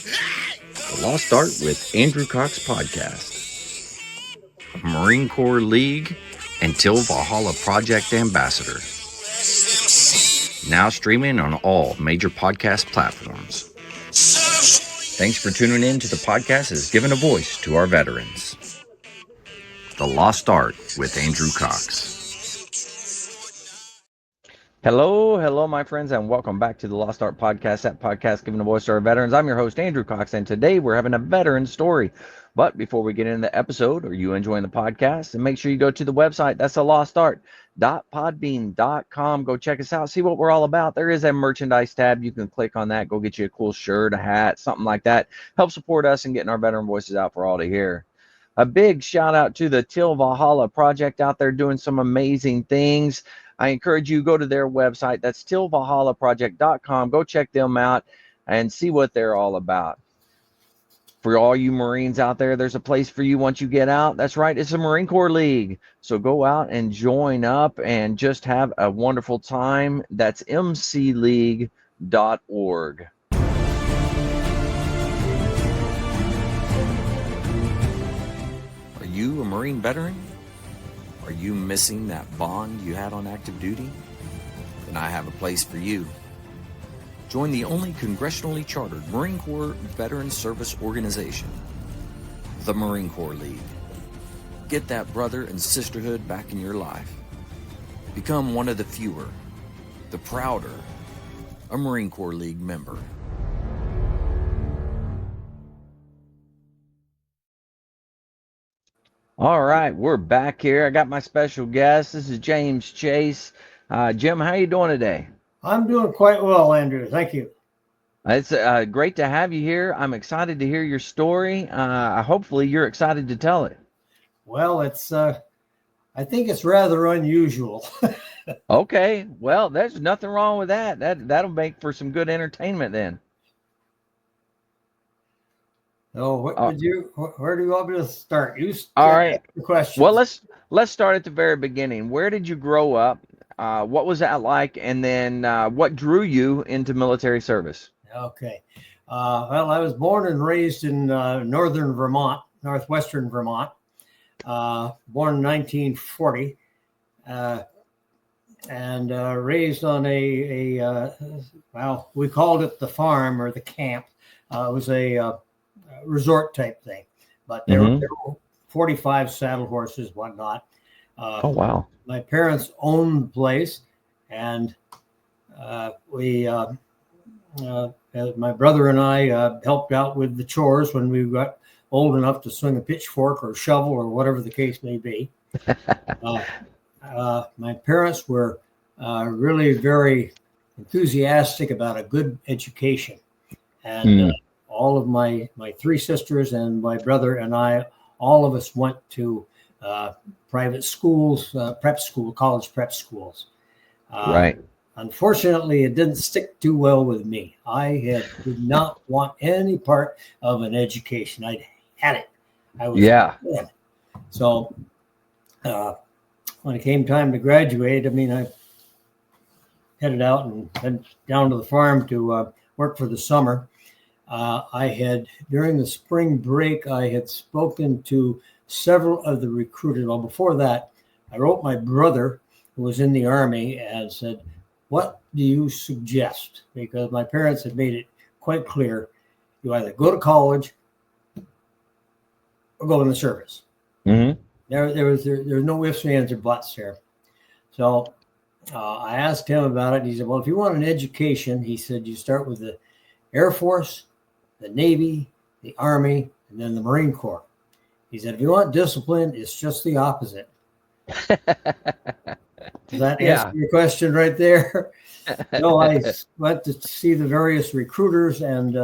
The Lost Art with Andrew Cox podcast. Marine Corps League and Till Valhalla Project Ambassador. Now streaming on all major podcast platforms. Thanks for tuning in to the podcast that's given a voice to our veterans. The Lost Art with Andrew Cox. Hello, my friends, and welcome back to the Lost Art Podcast, that podcast giving a voice to our veterans. I'm your host, Andrew Cox, and today we're having a veteran story. But before we get into the episode, are you enjoying the podcast? And make sure you go to the website. That's the lostart.podbean.com. Go check us out, see what we're all about. There is a merchandise tab. You can click on that, go get you a cool shirt, a hat, something like that. Help support us in getting our veteran voices out for all to hear. A big shout out to the Till Valhalla Project out there doing some amazing things. I encourage you to go to their website. That's tillvalhallaproject.com. Go check them out and see what they're all about. For all you Marines out there, there's a place for you once you get out. That's right. It's a Marine Corps League. So go out and join up and just have a wonderful time. That's mcleague.org. Are you a Marine veteran? Are you missing that bond you had on active duty? Then I have a place for you. Join the only congressionally chartered Marine Corps Veteran Service Organization, the Marine Corps League. Get that brother and sisterhood back in your life. Become one of the fewer, the prouder, a Marine Corps League member. All right, we're back here. I got my special guest. This is James Chase. Jim, how you doing today? I'm doing quite well, Andrew. Thank you. It's great to have you here. I'm excited to hear your story. Hopefully, you're excited to tell it. Well, it's I think it's rather unusual. Okay, well, there's nothing wrong with that. That'll make for some good entertainment then. So, where do you want me to start? You all right. The questions. Well, let's start at the very beginning. Where did you grow up? What was that like? And then what drew you into military service? Okay. Well, I was born and raised in northwestern Vermont, born in 1940, and raised on well, we called it the farm or the camp. It was a resort type thing, but there were 45 saddle horses, whatnot. Oh, wow. My parents owned the place, and my brother and I helped out with the chores when we got old enough to swing a pitchfork or shovel or whatever the case may be. My parents were really very enthusiastic about a good education, and all of my three sisters and my brother and I, all of us went to private schools, college prep schools. Right. Unfortunately, it didn't stick too well with me. I did not want any part of an education. I'd had it. So when it came time to graduate, I headed out and went down to the farm to work for the summer. During the spring break, I had spoken to several of the recruiters. Well, before that, I wrote my brother, who was in the Army, and said, what do you suggest? Because my parents had made it quite clear, you either go to college or go in the service. Mm-hmm. There was no ifs, ands, or buts there. So I asked him about it. He said, well, if you want an education, he said, you start with the Air Force, the Navy, the Army, and then the Marine Corps. He said, if you want discipline, it's just the opposite. Does that answer your question right there? So I went to see the various recruiters, and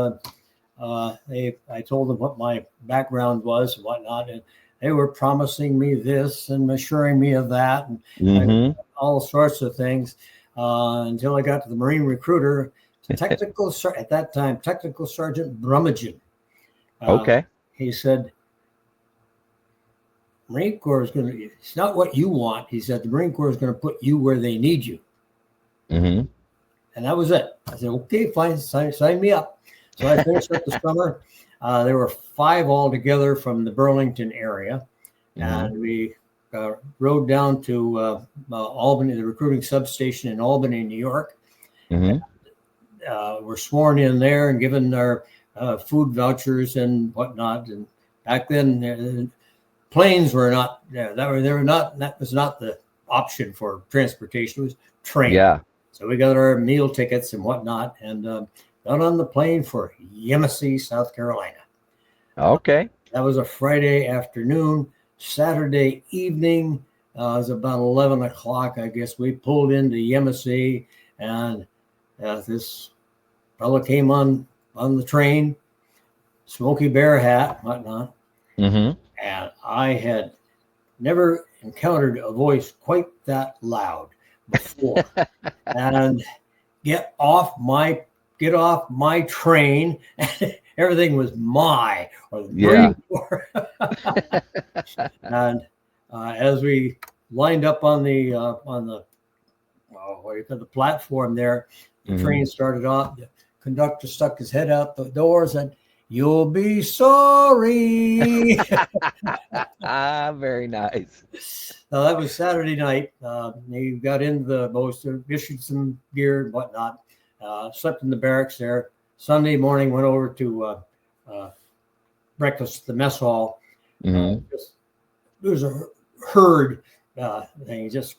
I told them what my background was and whatnot, and they were promising me this and assuring me of that, and all sorts of things until I got to the Marine recruiter, at that time, Technical Sergeant Brummagem. Okay. He said, Marine Corps is it's not what you want. He said, the Marine Corps is going to put you where they need you. Mm-hmm. And that was it. I said, okay, fine, sign me up. So I finished up the summer. There were 5 altogether from the Burlington area, and we rode down to Albany, the recruiting substation in Albany, New York. Mm-hmm. Were sworn in there and given our food vouchers and whatnot. And back then, planes were not there. That was not the option for transportation. It was train. Yeah. So we got our meal tickets and whatnot, and got on the plane for Yemassee, South Carolina. Okay. That was a Friday afternoon. Saturday evening, it was about 11 o'clock, I guess. We pulled into Yemassee, and this fellow came on the train, Smokey Bear hat, whatnot. Mm-hmm. And I had never encountered a voice quite that loud before. And get off my train. Everything was my, or the Marine Corps. And as we lined up on the platform there, the train started off. The conductor stuck his head out the doors and, "You'll be sorry." Very nice. So that was Saturday night. He got into the boat, issued some gear and whatnot. Slept in the barracks there. Sunday morning, went over to breakfast at the mess hall. There was a herd thing, just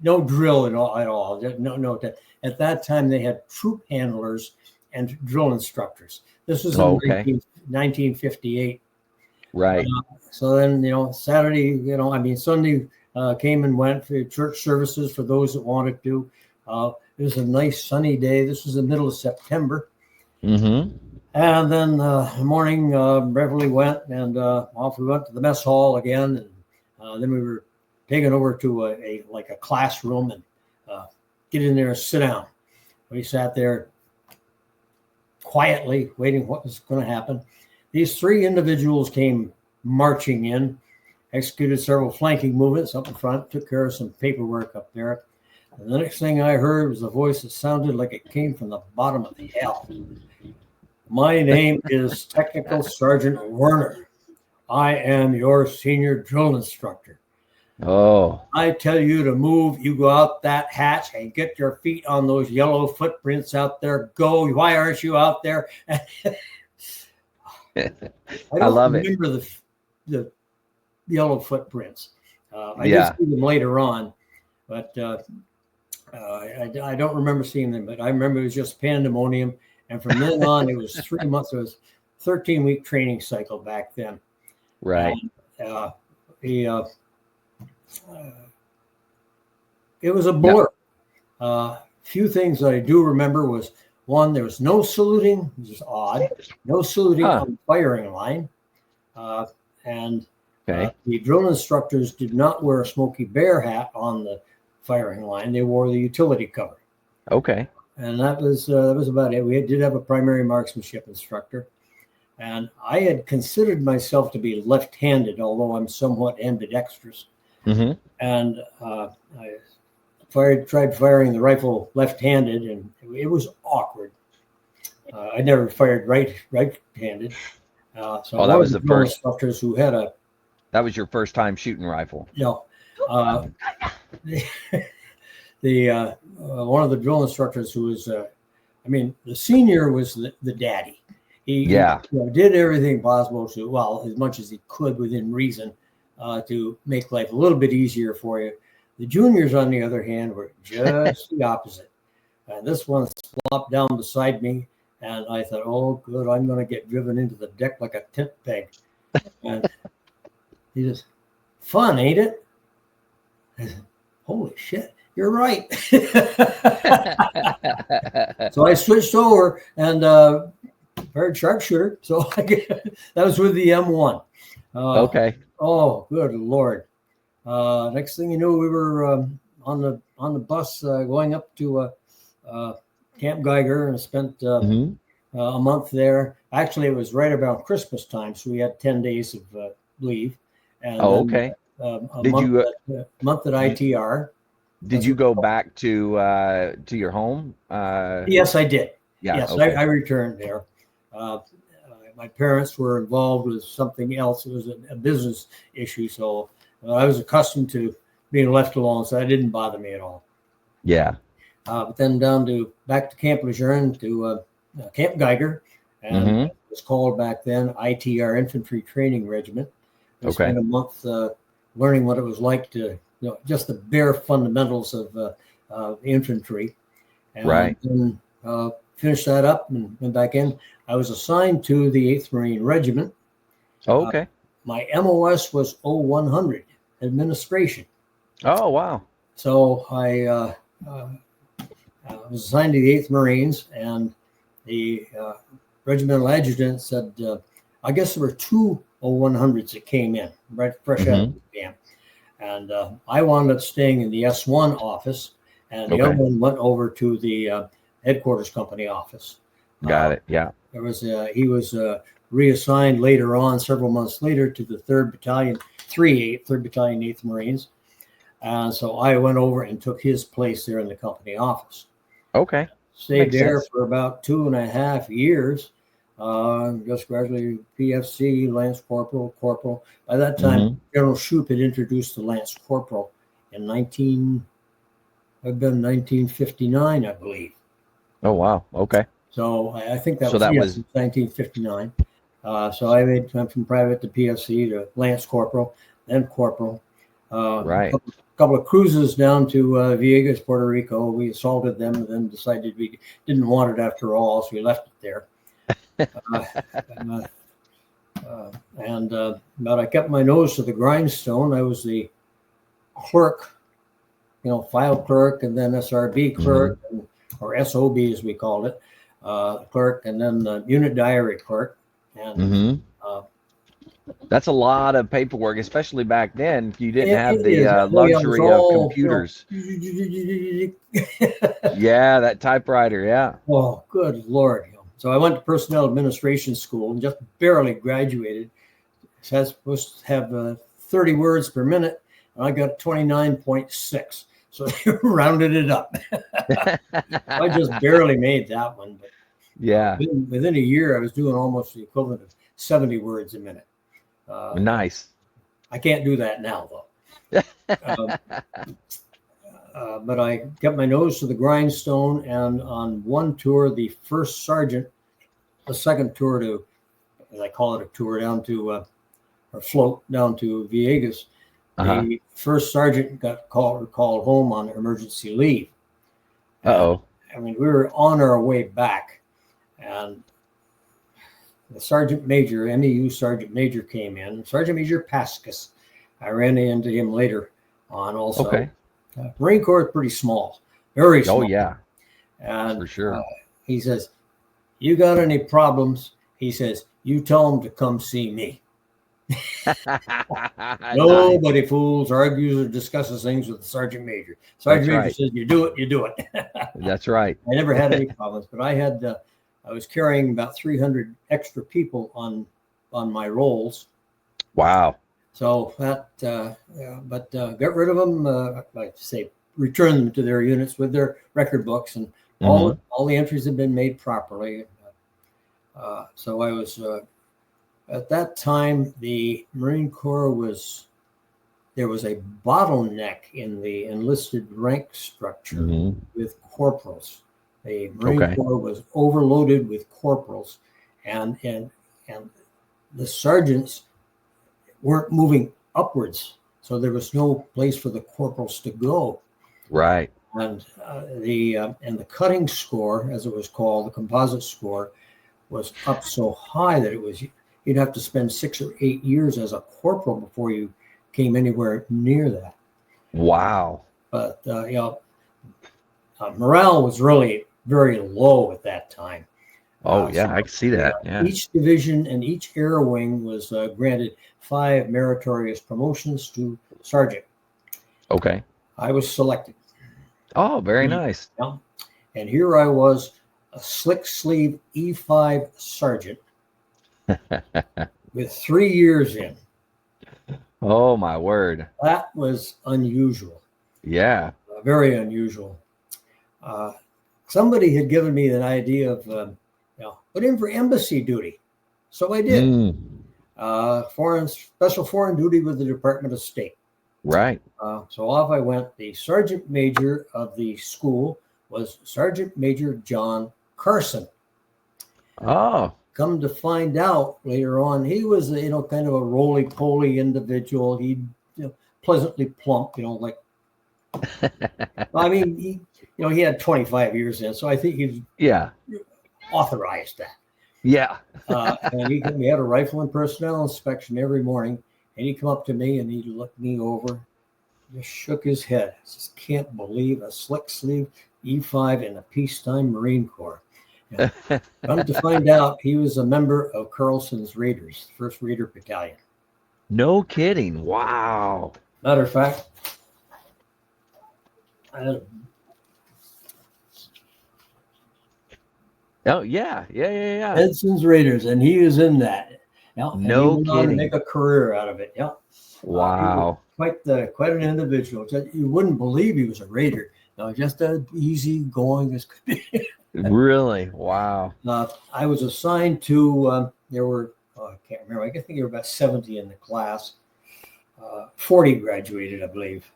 no drill at all. No. At that time, they had troop handlers and drill instructors. This was in 1958. Right. So then, Sunday came and went for church services for those that wanted to. It was a nice sunny day. This was the middle of September. Mm-hmm. And then the morning, Beverly went, and off we went to the mess hall again. And then we were taken over to a classroom and get in there and sit down. We sat there quietly waiting what was going to happen. These 3 individuals came marching in, executed several flanking movements up in front, took care of some paperwork up there. And the next thing I heard was a voice that sounded like it came from the bottom of the hell. "My name is Technical Sergeant Werner. I am your senior drill instructor. Oh. I tell you to move. You go out that hatch and get your feet on those yellow footprints out there. Go. Why aren't you out there?" I love it. remember the yellow footprints. I did see them later on, but I don't remember seeing them. But I remember it was just pandemonium. And from then on, it was 3 months. It was 13-week training cycle back then. Right. And, it was a blur. Few things that I do remember was, one, there was no saluting, which is odd. No saluting on the firing line. And the drill instructors did not wear a Smokey Bear hat on the firing line. They wore the utility cover. Okay. And that was about it. We did have a primary marksmanship instructor. And I had considered myself to be left-handed, although I'm somewhat ambidextrous. Mm-hmm. And I tried firing the rifle left-handed, and it was awkward. I never fired right-handed. So that was the first instructors who had a. That was your first time shooting rifle. No. One of the drill instructors who was, the senior was the daddy. He did everything possible to, well, as much as he could within reason, to make life a little bit easier for you. The juniors, on the other hand, were just the opposite. And this one flopped down beside me, and I thought, oh, good, I'm going to get driven into the deck like a tent peg. And he says, "Fun, ain't it?" I said, "Holy shit, you're right." So I switched over and fired sharpshooter. So that was with the M1. Okay. Oh, good Lord. Next thing you knew, we were on the bus going up to Camp Geiger and spent a month there. Actually, it was right around Christmas time, so we had 10 days of leave. And okay. A month at ITR. Did you go back to your home? Yes, I did. Yeah. Yes, okay. I returned there. My parents were involved with something else. It was a business issue, so I was accustomed to being left alone, so that didn't bother me at all. Yeah. But then back to Camp Lejeune to Camp Geiger, and Mm-hmm. it was called back then ITR Infantry Training Regiment. I Okay. spent a month learning what it was like to, just the bare fundamentals of infantry, and Right. then finished that up and went back in. I was assigned to the 8th Marine Regiment. Oh, okay. My MOS was 0100 administration. Oh, wow. So I was assigned to the 8th Marines, and the regimental adjutant said, I guess there were two 0100s that came in, right, fresh out of the camp. And I wound up staying in the S1 office, and the other one went over to the headquarters company office. Got it. Yeah. He was reassigned later on, several months later, to the 3rd Battalion, 3rd Battalion, 8th Marines. And so I went over and took his place there in the company office. Okay. Stayed Makes there sense. for about 2.5 years. Just gradually PFC, Lance Corporal. By that time, General Shoup had introduced the Lance Corporal in 1959, I believe. Oh, wow. Okay. So I think that So was, that yes, was 1959. So I went from private to PFC to Lance Corporal, then Corporal. right. Couple of cruises down to Villegas, Puerto Rico. We assaulted them and then decided we didn't want it after all, so we left it there. But I kept my nose to the grindstone. I was the clerk, file clerk, and then SRB clerk, or SOB as we called it, clerk, and then the unit diary clerk. And that's a lot of paperwork, especially back then. You didn't have it the is. luxury of computers. Yeah, that typewriter. Yeah. Oh, good Lord. So I went to personnel administration school and just barely graduated. So I was supposed to have 30 words per minute, and I got 29.6. So they rounded it up. I just barely made that one. But yeah. Within a year, I was doing almost the equivalent of 70 words a minute. Nice. I can't do that now, though. But I kept my nose to the grindstone, and on one tour, the first sergeant, the second tour to, as I call it, a tour down to, or float down to Villegas, the first sergeant got called home on emergency leave. Uh-oh. I mean, we were on our way back, and the sergeant major, MEU sergeant major, came in. Sergeant Major Pascus. I ran into him later on also. Okay. Marine Corps is pretty small, very small. Oh, yeah. And for sure. He says, you got any problems? He says, you tell them to come see me. Nobody fools, argues, or discusses things with the sergeant major. Sergeant major says, you do it, you do it. That's right. I never had any problems, but I was carrying about 300 extra people on my rolls. Wow. So that, got rid of them. I like to say, return them to their units with their record books, and all the entries have been made properly. So I was at that time, the Marine Corps there was a bottleneck in the enlisted rank structure with corporals. The Marine Corps was overloaded with corporals, and the sergeants weren't moving upwards, so there was no place for the corporals to go. Right. And the cutting score, as it was called, the composite score, was up so high that you'd have to spend 6 or 8 years as a corporal before you came anywhere near that. Wow. But morale was really very low at that time. Oh, yeah, I can see that. Yeah. Each division and each air wing was granted 5 meritorious promotions to sergeant. Okay. I was selected. Oh, very nice. Yeah. And here I was, a slick sleeve E5 sergeant with 3 years in. Oh, my word. That was unusual. Yeah. Very unusual. Somebody had given me an idea of put in for embassy duty. So I did. Special foreign duty with the Department of State. Right. So off I went. The sergeant major of the school was Sergeant Major John Carson. Oh. Come to find out later on, he was kind of a roly-poly individual. He pleasantly plump, like. I mean, he had 25 years in, so I think he's authorized that. Yeah. And we had a rifle and personnel inspection every morning, and he'd come up to me and he'd look me over, just shook his head. I just can't believe a slick sleeve E5 in the peacetime Marine Corps. Come to find out, he was a member of Carlson's Raiders, 1st Raider Battalion. No kidding. Wow. Matter of fact, oh yeah. Edson's Raiders, and he was in that. And No he went on to kidding. make a career out of it. Yeah. Wow. Quite an individual. You wouldn't believe he was a Raider. No, just as easy going as could be. Really? Wow. I was assigned to. There were I can't remember. I think there were about 70 in the class. 40 graduated, I believe.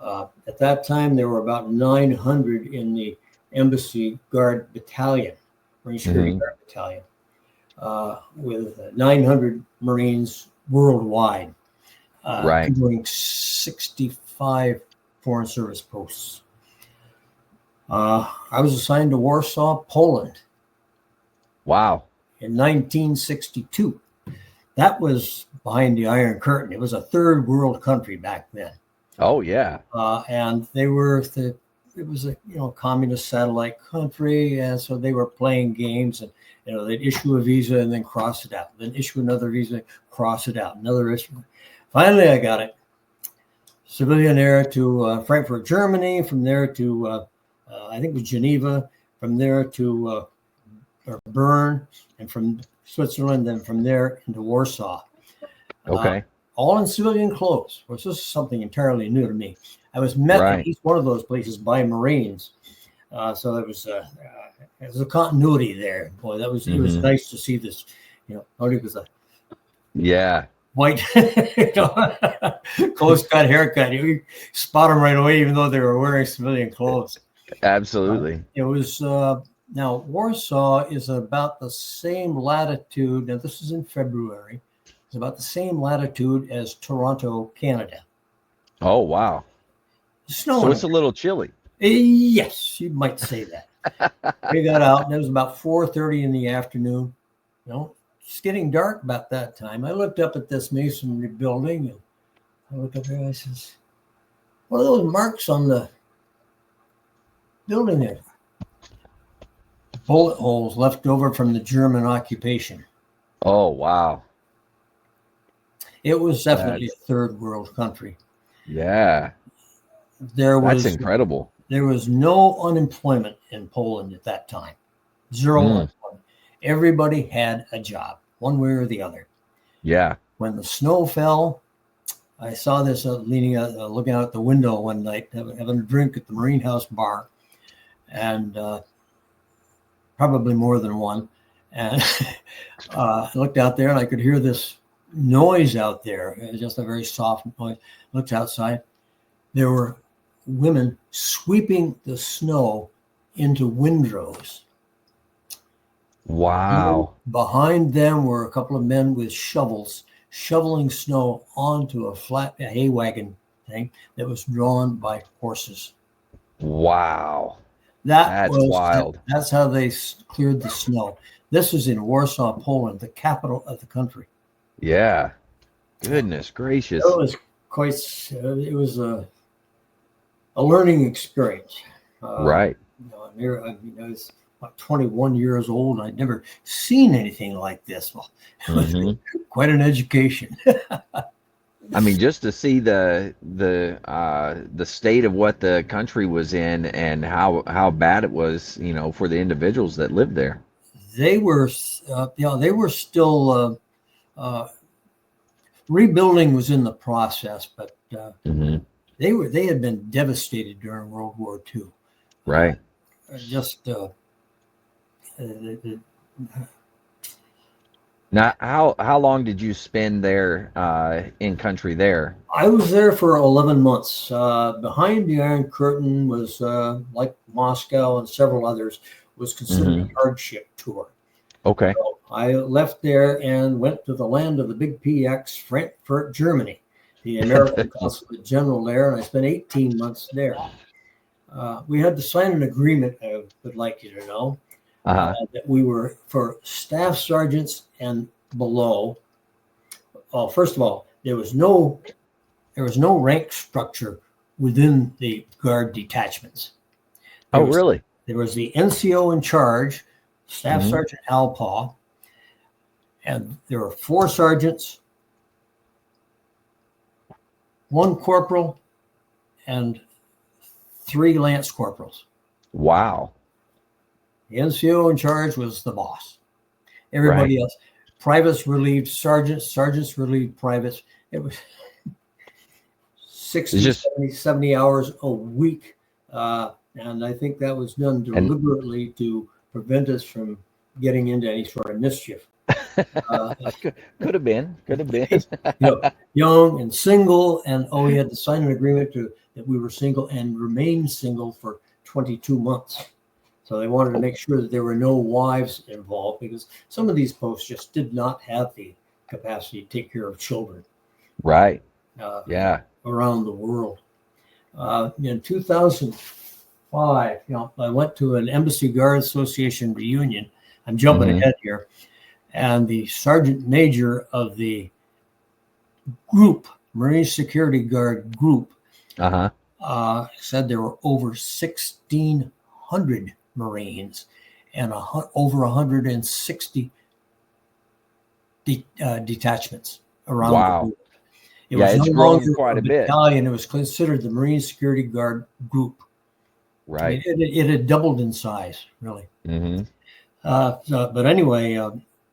At that time, there were about 900 in the Embassy Guard Battalion, Marine Security Guard Battalion, with 900 Marines worldwide, covering 65 Foreign Service posts. I was assigned to Warsaw, Poland. Wow. In 1962. That was behind the Iron Curtain. It was a third world country back then. Oh yeah. And they were it was a communist satellite country, and so they were playing games, and they'd issue a visa and then cross it out, then issue another visa, cross it out, another issue. Finally, I got it. Civilian air to Frankfurt, Germany. From there to I think it was Geneva. From there to Bern, and from Switzerland, then from there into Warsaw. Okay. All in civilian clothes, which is something entirely new to me. I was met at each one of those places by Marines, so there was a continuity there. Boy, it was nice to see this. Only was a white close cut haircut. You spot them right away, even though they were wearing civilian clothes. Absolutely. It was now Warsaw is about the same latitude. Now this is in February. It's about the same latitude as Toronto, Canada. Oh wow! Snowing. So it's a little chilly. Yes, you might say that. We got out, and it was about 4:30 in the afternoon. It's getting dark about that time. I looked up at this masonry building, and I looked up there and I says, "What are those marks on the building there?" Bullet holes left over from the German occupation. Oh wow! It was definitely a third world country. Yeah. That's incredible. There was no unemployment in Poland at that time. Zero unemployment. Everybody had a job, one way or the other. Yeah. When the snow fell, I saw this looking out the window one night, having a drink at the Marine House bar, and probably more than one. And I looked out there and I could hear this noise out there. It was just a very soft noise. Looked outside. There were women sweeping the snow into windrows. Wow. And behind them were a couple of men with shovels shoveling snow onto a hay wagon thing that was drawn by horses. Wow. That's wild. That's how they cleared the snow. This was in Warsaw, Poland, the capital of the country. Yeah. Goodness gracious. It was it was a learning experience. Right. I was about 21 years old, and I'd never seen anything like this. Well, it was quite an education. I mean, just to see the state of what the country was in and how bad it was, for the individuals that lived there. They were, they were still rebuilding was in the process, but they had been devastated during World War II. Right. Just Now, how long did you spend there in country there? I was there for 11 months. Behind the Iron Curtain was, like Moscow and several others, was considered a Hmm. hardship tour. Okay. So I left there and went to the land of the big PX, Frankfurt, Germany, the American consulate general there, and I spent 18 months there. We had to sign an agreement, I would like you to know, Uh-huh. that we were for staff sergeants and below. Well, first of all, there was no rank structure within the guard detachments. Oh, There was really? there was the NCO in charge, Staff Hmm. Sergeant Al Paw, and there were 4 sergeants, 1 corporal, and 3 lance corporals. Wow. The NCO in charge was the boss. Right. Everybody else, privates relieved sergeants, sergeants relieved privates. It was It's 60, just 70 hours a week. And I think that was done and deliberately to prevent us from getting into any sort of mischief. Uh, could have been. Could have been. Young and single, and we had to sign an agreement that we were single and remain single for 22 months. So they wanted to make sure that there were no wives involved, because some of these posts just did not have the capacity to take care of children Right. uh, Yeah. around the world. In 2005, I went to an Embassy Guard Association reunion. I'm jumping Hmm. ahead here. And the sergeant major of the group, Marine Security Guard group, Uh-huh. said there were over 1,600 Marines and over 160 detachments around the Wow. group. It Yeah, was no it's grown longer quite a a bit. battalion. It was considered the Marine Security Guard group. I mean, Right. it had doubled in size, really. Hmm. But anyway,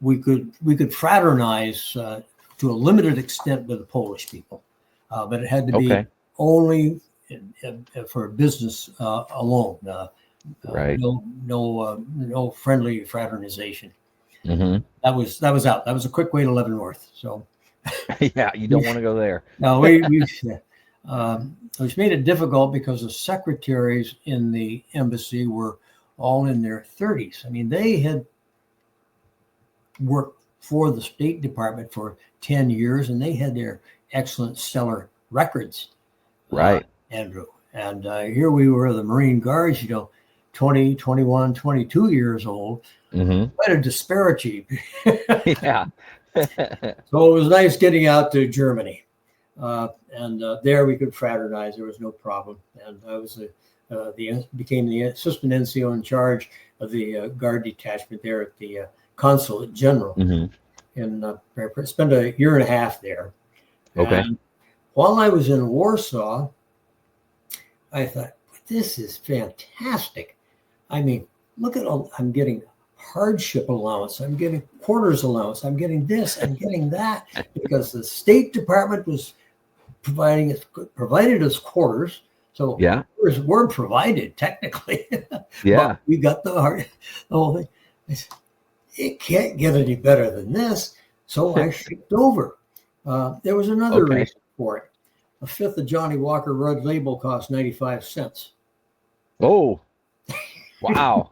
we could fraternize to a limited extent with the Polish people, but it had to be Okay. only for business alone. Right. No friendly fraternization. Hmm. That was out. That was a quick way to Leavenworth. So Yeah, you don't want to go there. now which made it difficult because the secretaries in the embassy were all in their 30s. I mean, they had worked for the State Department for 10 years, and they had their excellent, stellar records, Right. Andrew. And here we were, the Marine Guards, 20, 21, 22 years old. Hmm. Quite a disparity. Yeah. So it was nice getting out to Germany. And there we could fraternize. There was no problem. And I was became the assistant NCO in charge of the guard detachment there at the consulate general. Hmm. And spent a year and a half there. Okay. And while I was in Warsaw, I thought, this is fantastic. I mean, look at all, I'm getting hardship allowance, I'm getting quarters allowance, I'm getting this, I'm getting that, because the State Department was provided us quarters. So Yeah. quarters were provided technically, Yeah. but we got the whole thing. It can't get any better than this. So I shipped over. There was another Okay. reason for it. A fifth of Johnny Walker Red Label cost 95 cents. Oh, wow.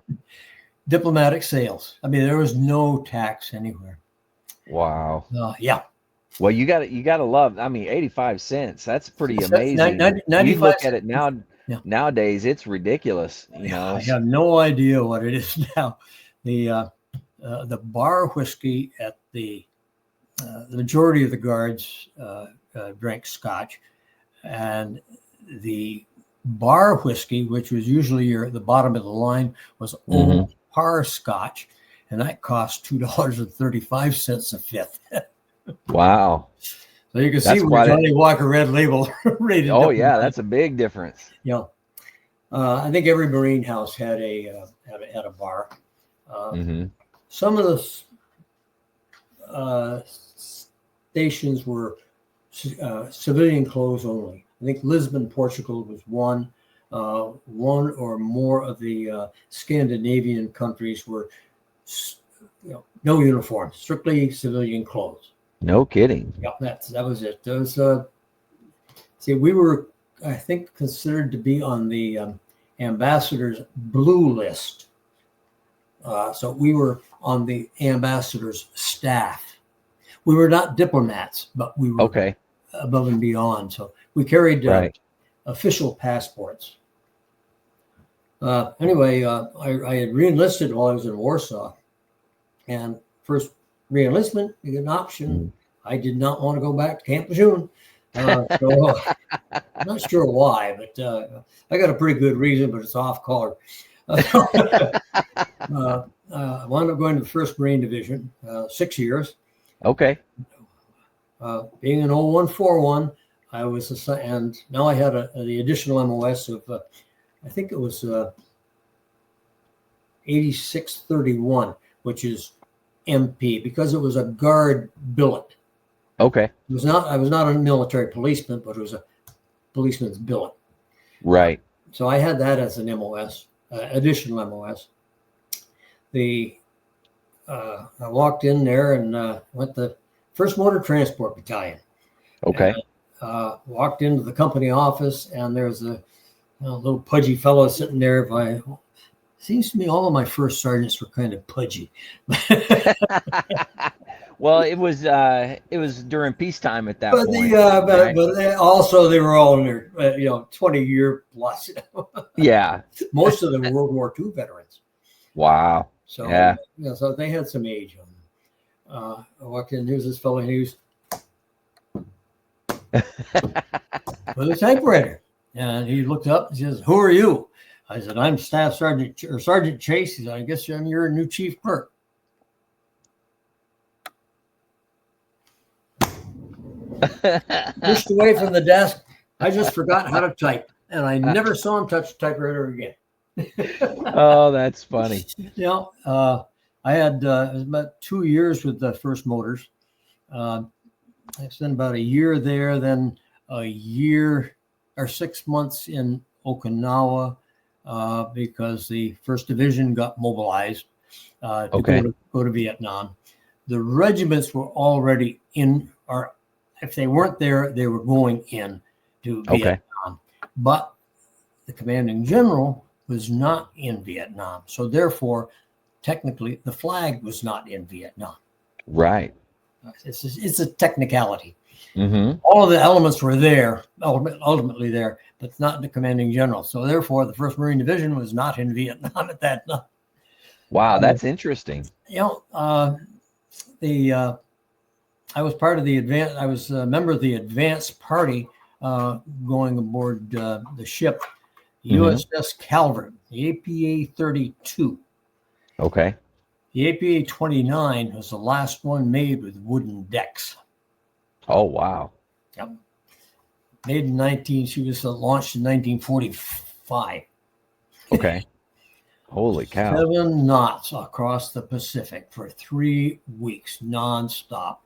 Diplomatic sales. I mean, there was no tax anywhere. Wow. Yeah. Well, you gotta love. I mean, 85 cents. That's pretty amazing. 95 You look at cents. it now. Yeah. Nowadays, it's ridiculous. I have no idea what it is now. The bar whiskey at the majority of the guards drank Scotch, and the bar whiskey, which was usually the bottom of the line, was old par Scotch, and that cost $2.35 a fifth. Wow. So you can see where Johnny Walker Red Label rated. Oh yeah, that's a big difference. Yeah. I think every Marine house had a bar. Some of the stations were civilian clothes only. I think Lisbon, Portugal was one. One or more of the Scandinavian countries were no uniform, strictly civilian clothes. No kidding. Yeah, that was it. Those see, we were, I think, considered to be on the ambassador's blue list. So we were on the ambassador's staff. We were not diplomats, but we were above and beyond. So we carried official passports. Anyway, I had reenlisted while I was in Warsaw, and first reenlistment, you get an option. I did not want to go back to Camp Lejeune. So I'm not sure why, but I got a pretty good reason, but it's off color. I wound up going to the 1st Marine Division, 6 years. Okay. Being an 0141, I was assigned, and now I had the additional MOS of, I think it was 8631, which is MP, because it was a guard billet. Okay. It was not. I was not a military policeman, but it was a policeman's billet. Right. So I had that as an MOS, additional MOS. I walked in there and went to 1st Motor Transport Battalion. Okay. And, walked into the company office, and there's a little pudgy fellow sitting there. Seems to me all of my first sergeants were kind of pudgy. Well, it was during peacetime at that point. But they were all in their 20-year plus. Yeah. Most of them were World War II veterans. Wow. So yeah. So they had some age on them. I walked in. Here's this fellow, and he was with a typewriter, and he looked up and says, "Who are you?" I said, "I'm Staff Sergeant or Sergeant Chase." He said, "I guess I'm your new chief clerk." Pushed away from the desk. I just forgot how to type, and I never saw him touch the typewriter again. Oh, that's funny. I had it was about 2 years with the 1st Motors. I spent about a year there, then a year or 6 months in Okinawa because the 1st Division got mobilized to go to Vietnam. The regiments were already in, or if they weren't there, they were going in to Vietnam. But the commanding general was not in Vietnam. So therefore, technically, the flag was not in Vietnam. Right. It's a technicality. Mm-hmm. All of the elements were there, ultimately there, but not the commanding general. So therefore, the 1st Marine Division was not in Vietnam at that time. Wow, that's interesting. I was part of the advance. I was a member of the advance party going aboard the ship, USS Calvert, the APA 32. Okay. The APA 29 was the last one made with wooden decks. Oh, wow. Yep. Made in she was launched in 1945. Okay. Holy cow. 7 knots across the Pacific for 3 weeks, nonstop.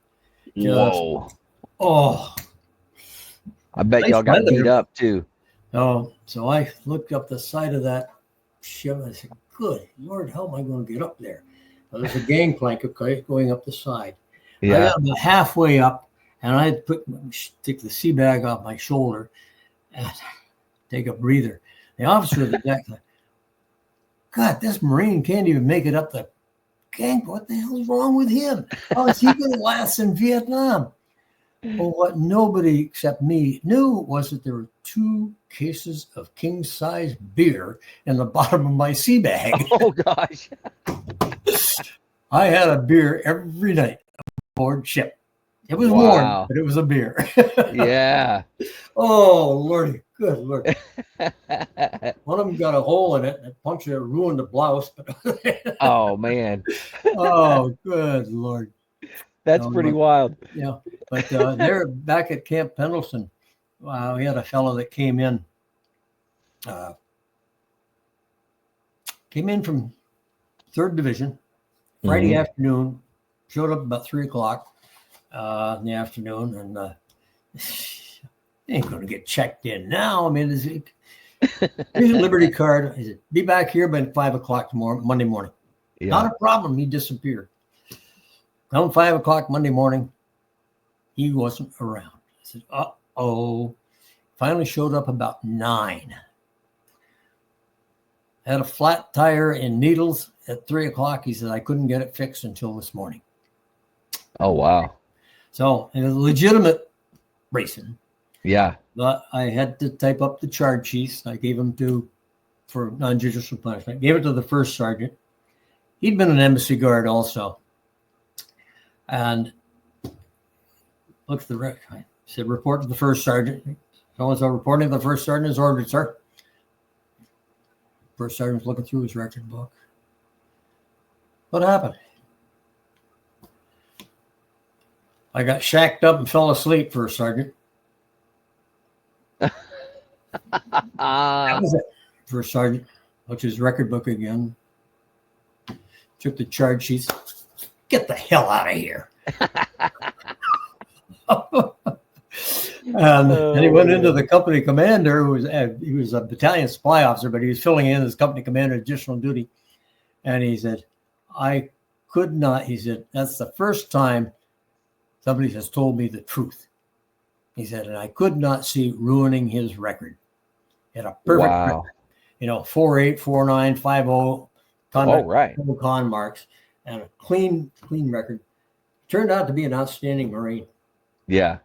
Whoa. Oh. I bet y'all got beat up too. Oh, so I looked up the side of that ship and I said, "Good Lord, how am I going to get up there?" Well, there's a gangplank going up the side. Yeah. I got about halfway up, and I had take the sea bag off my shoulder and take a breather. The officer of the deck, "God, this Marine can't even make it up the gang. What the hell is wrong with him? How is he going to last in Vietnam?" Well, what nobody except me knew was that there were 2 cases of king-size beer in the bottom of my sea bag. Oh, gosh. I had a beer every night aboard ship. It was warm, but it was a beer. Yeah. Oh, Lordy. Good Lord. One of them got a hole in it and a bunch of ruined the blouse. Oh, man. Oh, good Lord. That's pretty wild. Yeah. But they're back at Camp Pendleton. We had a fellow that came in from 3rd Division Friday afternoon, showed up about 3:00 in the afternoon, and he ain't going to get checked in now. I mean, here's a Liberty card. He said, "Be back here by 5:00 tomorrow, Monday morning." Yeah. Not a problem. He disappeared. Around 5 o'clock Monday morning, he wasn't around. I said, uh-oh. Finally showed up about 9. Had a flat tire in Needles at 3 o'clock. He said, I couldn't get it fixed until this morning. Oh, wow. So it was legitimate racing. Yeah. But I had to type up the charge sheets. I gave them for non-judicial punishment. Gave it to the first sergeant. He'd been an embassy guard also. And looked at the record. I said, report to the first sergeant. So reporting to the first sergeant is ordered, sir. First sergeant's looking through his record book. What happened? I got shacked up and fell asleep, first sergeant. That was it. First sergeant looked at his record book again. Took the charge sheets. Get the hell out of here. And he went into the company commander, he was a battalion supply officer, but he was filling in as company commander, additional duty. And he said, I could not, he said, that's the first time somebody has told me the truth. He said, and I could not see ruining his record. He had a perfect record. 4.8, 4.9, 5.0 conduct, right. con marks, and a clean record. Turned out to be an outstanding Marine. Yeah.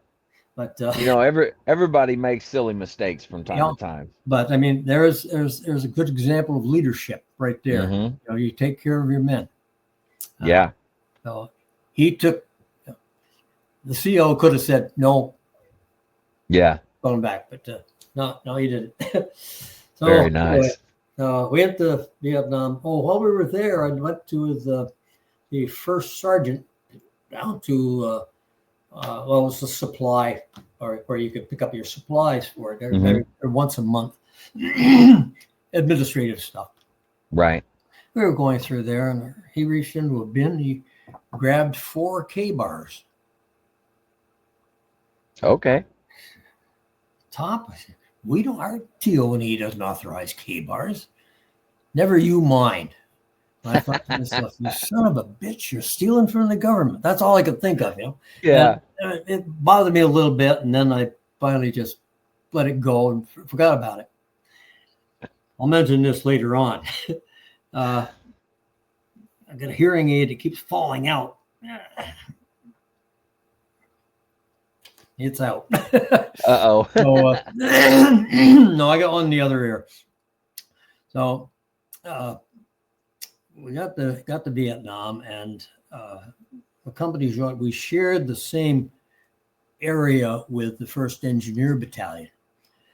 But everybody makes silly mistakes from time to time. But I mean, there's a good example of leadership right there. Mm-hmm. You take care of your men. Yeah. So he took. The CO could have said no. Yeah. Going back, but no, he didn't. So very nice. We went to Vietnam. While we were there, I went to the first sergeant down to. It was a supply, or where you could pick up your supplies for it. They're once a month. Administrative stuff. Right. We were going through there, and he reached into a bin. He grabbed 4 K-bars. Okay. Top. I said, our TO&E doesn't authorize K-bars. Never you mind. I thought to myself, you son of a bitch, you're stealing from the government. That's all I could think of, Yeah. And it bothered me a little bit, and then I finally just let it go and forgot about it. I'll mention this later on. I got a hearing aid that keeps falling out. It's out. Uh-oh. So, no, I got one in the other ear. So, we got to Vietnam, and the company's joint. We shared the same area with the 1st Engineer Battalion.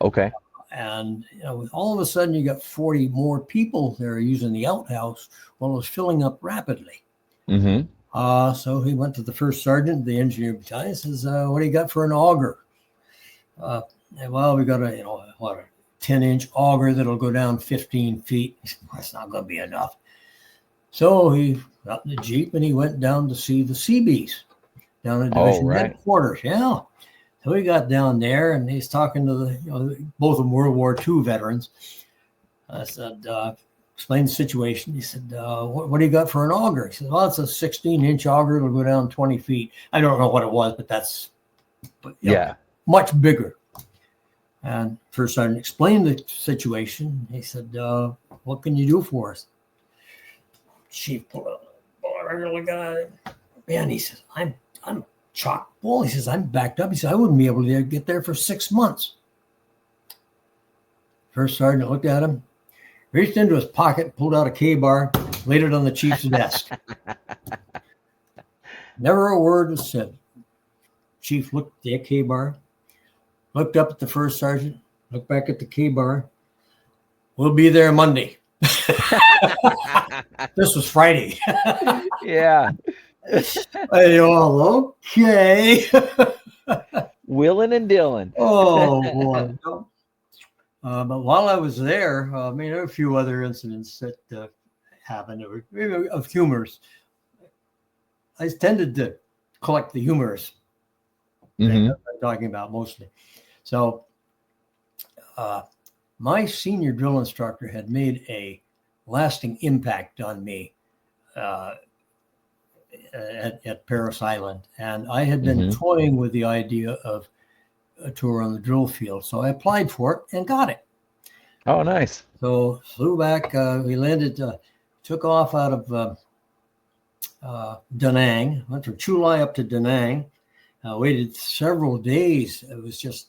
Okay. And all of a sudden, you got 40 more people there using the outhouse. Well, it was filling up rapidly. Mm-hmm. So he went to the first sergeant, the Engineer Battalion, says, "What do you got for an auger?" Well, we got a 10-inch auger that'll go down 15 feet. He said, that's not going to be enough. So he got in the Jeep and he went down to see the Seabees down at division headquarters. Yeah. So he got down there and he's talking to both of them World War II veterans. I said, explain the situation. He said, what do you got for an auger? He said, well, it's a 16-inch auger. It'll go down 20 feet. I don't know what it was, but that's much bigger. And first sergeant explained the situation. He said, what can you do for us? Chief pulled up. I really got it. Man, he says, I'm chock full. He says, I'm backed up. He said, I wouldn't be able to get there for 6 months. First sergeant looked at him, reached into his pocket, pulled out a K-bar, laid it on the chief's desk. Never a word was said. Chief looked at the K-bar, looked up at the first sergeant, looked back at the K-bar. We'll be there Monday. This was Friday. Yeah. Okay. Willing and dealing. Oh, boy. But while I was there, there were a few other incidents that happened of humors. I tended to collect the humors. Mm-hmm. I'm talking about mostly. So my senior drill instructor had made a lasting impact on me at Paris Island, and I had been toying with the idea of a tour on the drill field, so I applied for it and got it. Oh, nice. So flew back. We landed, took off out of Da Nang, went from Chulai up to Da Nang. Waited several days. It was just,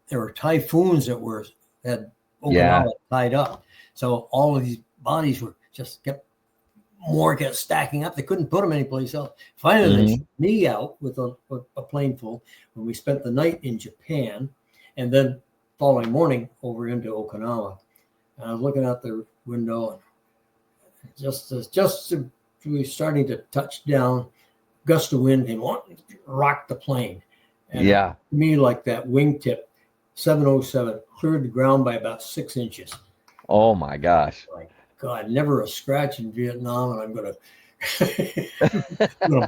there were typhoons that had Okinawa tied up. So all of these bodies were just kept stacking up. They couldn't put them anyplace else. Finally, they shipped me out with a plane full when we spent the night in Japan, and then following morning over into Okinawa. And I was looking out the window, and just as we were starting to touch down, gust of wind came on, rocked the plane. And to me, like that wingtip 707 cleared the ground by about 6 inches. Oh my gosh. Like, God, never a scratch in Vietnam, and I'm gonna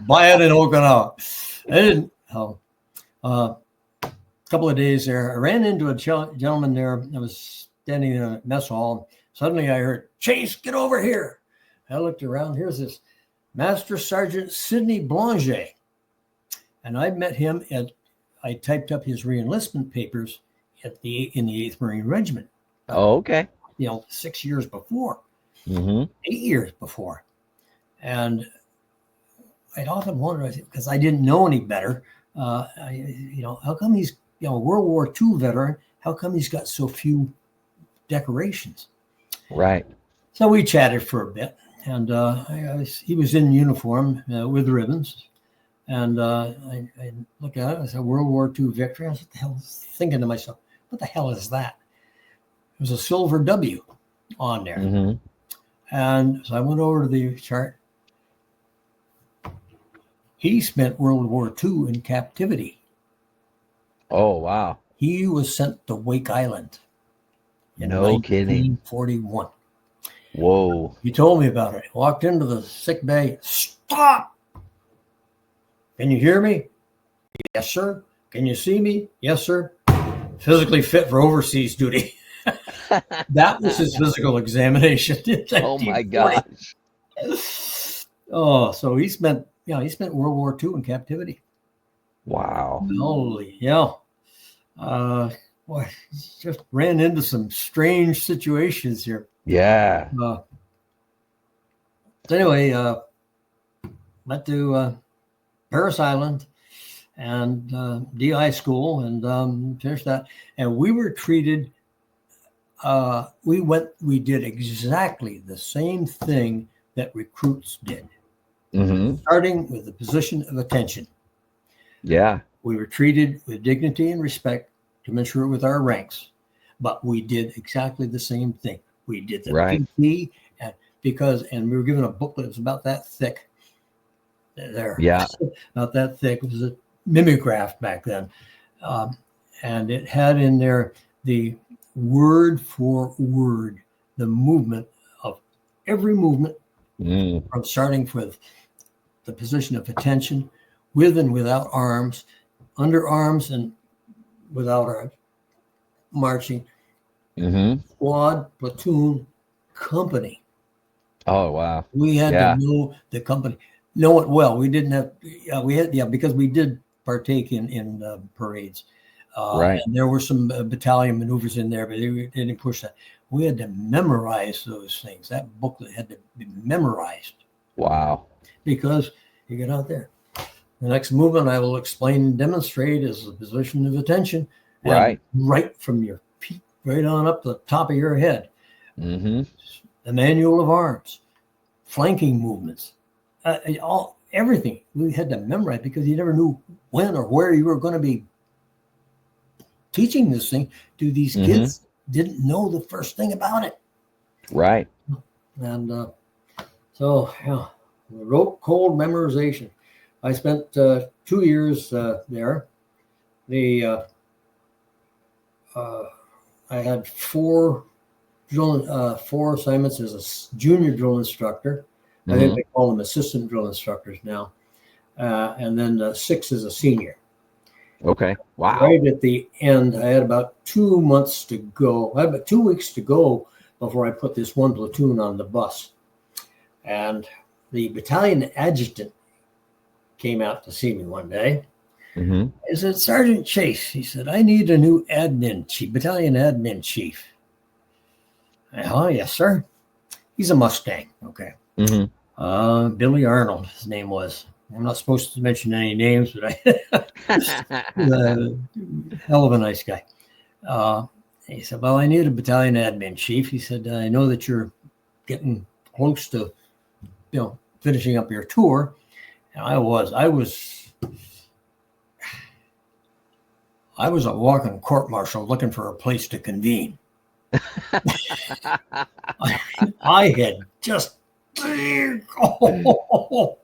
buy it in Okinawa. I didn't. A couple of days there, I ran into a gentleman there. I was standing in a mess hall. Suddenly I heard, "Chase, get over here." I looked around. Here's this Master Sergeant Sidney Blanger. And I met him I typed up his reenlistment papers in the 8th Marine Regiment. Oh, okay. 6 years before, 8 years before. And I'd often wondered, because I didn't know any better, how come he's, a World War II veteran, how come he's got so few decorations? Right. So we chatted for a bit, and he was in uniform with ribbons. And I looked at it, I said, World War II victory. I was, what the hell, thinking to myself, what the hell is that? It was a silver W on there. And so I went over to the chart. He spent World War II in captivity. Oh, wow. He was sent to Wake Island in no kidding. 1941. Whoa. He told me about it. Walked into the sick bay. Stop! Can you hear me? Yes, sir. Can you see me? Yes, sir. Physically fit for overseas duty. That was his physical examination. Oh my gosh. Oh, so he spent World War II in captivity. Wow. Holy, yeah. Boy, just ran into some strange situations here. Yeah. So anyway, went to Paris Island and DI school and finished that. And we were treated, we did exactly the same thing that recruits did. Starting with the position of attention. Yeah. We were treated with dignity and respect commensurate with our ranks, but we did exactly the same thing. We did the PT, and we were given a booklet that was about that thick. There, about that thick. It was a mimeograph back then, and it had in there the word for word the movement of every movement from starting with the position of attention, with and without arms, under arms and without arms, marching, squad, platoon, company. Oh, wow. We had to know the company, know it well. We didn't have, because we did partake in parades. And there were some battalion maneuvers in there, but they didn't push that. We had to memorize those things. That booklet had to be memorized. Wow. Because you get out there. The next movement I will explain and demonstrate is the position of attention. Right from your feet, right on up the top of your head. The manual of arms, flanking movements, everything we had to memorize because you never knew when or where you were going to be teaching this thing to these kids. Didn't know the first thing about it. Right. And so, rote cold memorization. I spent 2 years there. I had four assignments as a junior drill instructor. I think they call them assistant drill instructors now. And then 6 as a senior. Okay. Wow. Right at the end, I had about 2 months to go. I had about 2 weeks to go before I put this one platoon on the bus. And the battalion adjutant came out to see me one day. Mm-hmm. He said, Sergeant Chase, he said, I need a new admin chief, battalion admin chief. Oh, yes, sir. He's a Mustang. Okay. Mm-hmm. Billy Arnold, his name was. I'm not supposed to mention any names, but hell of a nice guy. He said, well, I need a battalion admin chief. He said, I know that you're getting close to, finishing up your tour. And I was a walking court martial looking for a place to convene. I had just, I don't know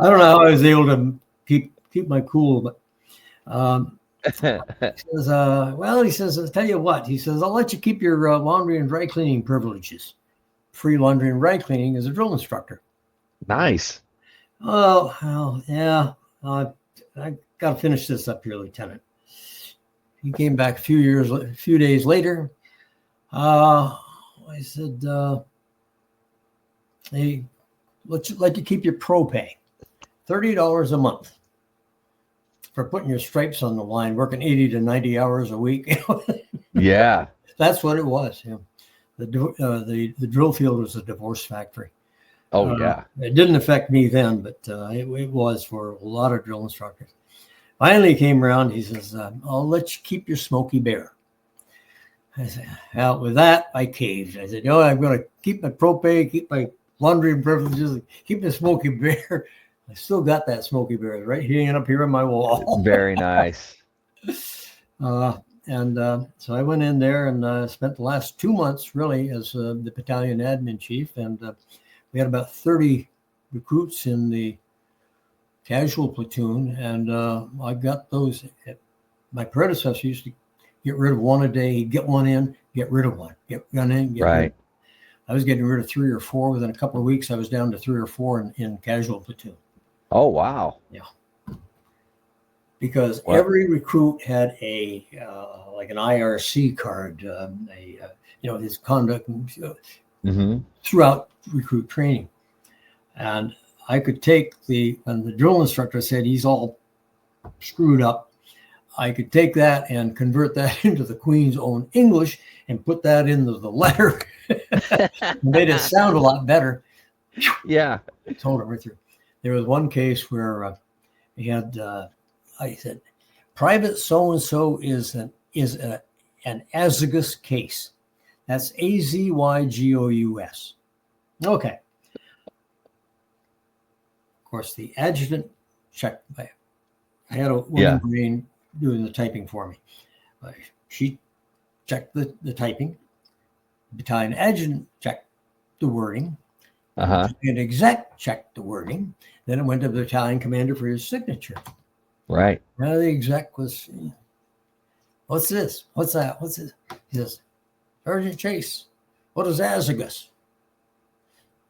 how I was able to keep my cool, but he says, he says, I'll tell you what, he says, I'll let you keep your laundry and dry cleaning privileges. Free laundry and dry cleaning as a drill instructor. Nice. Oh, well, yeah. I got to finish this up here, Lieutenant. He came back a few days later. I said, hey, let you keep your pro pay, $30 a month for putting your stripes on the line, working 80 to 90 hours a week. Yeah. That's what it was. The drill field was a divorce factory. Oh, yeah. It didn't affect me then, but it was for a lot of drill instructors. Finally, he came around. He says, I'll let you keep your Smoky Bear. I said, well, with that, I caved. I said, I'm going to keep my pro pay, keep my laundry privileges, keep the Smoky Bear. I still got that Smoky Bear right hanging up here on my wall. Very nice. So I went in there and spent the last 2 months really as the battalion admin chief. And we had about 30 recruits in the casual platoon. And I got those. My predecessor used to get rid of one a day. He'd get one in, get rid of one. Get one in, get rid of. I was getting rid of 3 or 4. Within a couple of weeks, I was down to 3 or 4 in casual platoon. Oh, wow. Yeah. Because every recruit had a like an IRC card, his conduct throughout recruit training. And I could take when the drill instructor said he's all screwed up, I could take that and convert that into the Queen's own English and put that into the letter. Made it sound a lot better. Yeah. I told him right through. There was one case where he had, I said, Private so-and-so is an azygous case. That's AZYGOUS. Okay. Of course, the adjutant checked. I had a woman doing the typing for me. She checked the typing. The battalion adjutant checked the wording. An exec checked the wording. Then it went to the battalion commander for his signature. Right. Now the exec was, what's this? What's that? What's this? He says, Sergeant Chase, what is azygous?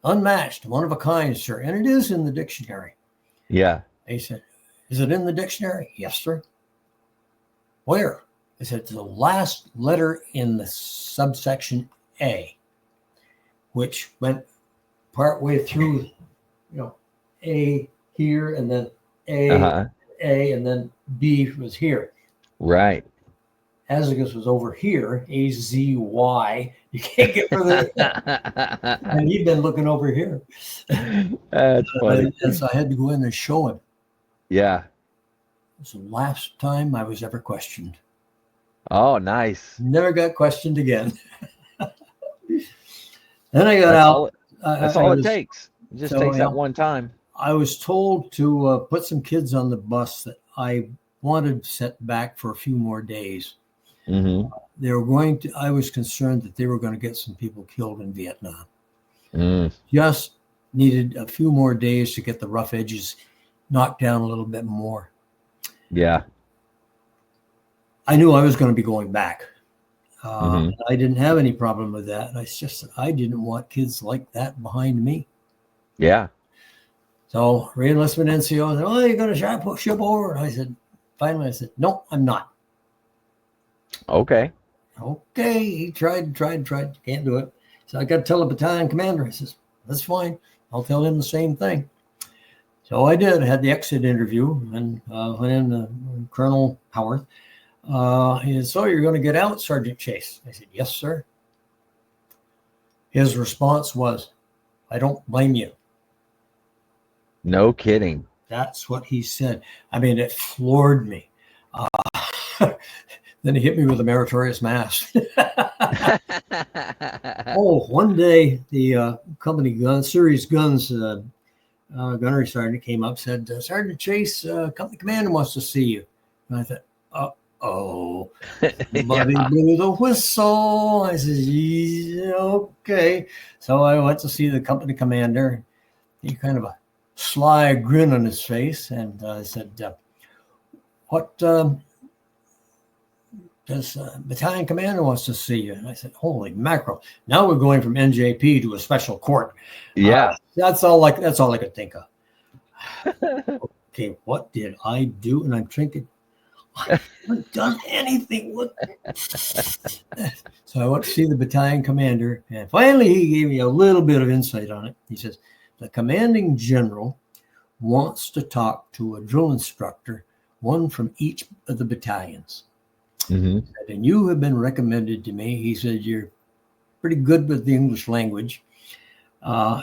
Unmatched, one of a kind, sir. And it is in the dictionary. Yeah. He said, is it in the dictionary? Yes, sir. Where? I said, the last letter in the subsection A, which went partway through, A here, and then A, and then B was here. Right. Azygous was over here, AZY. You can't get further. And he'd been looking over here. That's funny. And so I had to go in and show him. Yeah. It's the last time I was ever questioned. Oh, nice. Never got questioned again. Then I got out. That's all it takes. It just takes that one time. I was told to put some kids on the bus that I wanted set back for a few more days. Mm-hmm. They were going to. I was concerned that they were going to get some people killed in Vietnam. Just needed a few more days to get the rough edges knocked down a little bit more. Yeah. I knew I was going to be going back. I didn't have any problem with that. I didn't want kids like that behind me. Yeah. So re-enlistment NCO said, "Oh, you're going to ship over?" And I said, finally, I said, "No, I'm not." Okay. He tried, can't do it. So I got to tell the battalion commander. I says, "That's fine. I'll tell him the same thing." So I did. I had the exit interview and went in Colonel Howarth. He said, "So you're going to get out, Sergeant Chase?" I said, "Yes, sir." His response was, "I don't blame you." No kidding. That's what he said. I mean, it floored me. Then he hit me with a meritorious mask. Oh, one day the company gun, series guns gunnery sergeant came up, said, "Sergeant Chase, company commander wants to see you." And I thought, oh, somebody Yeah. blew the whistle. I said, "Yeah, okay." So I went to see the company commander. He kind of a sly grin on his face, and I said, "What does battalion commander wants to see you?" And I said, "Holy mackerel! Now we're going from NJP to a special court." Yeah. That's all I could think of. Okay, what did I do? And I'm thinking, I haven't done anything. So I went to see the battalion commander, and finally he gave me a little bit of insight on it. He says, "The commanding general wants to talk to a drill instructor, one from each of the battalions. Mm-hmm. And you have been recommended to me." He said, "You're pretty good with the English language."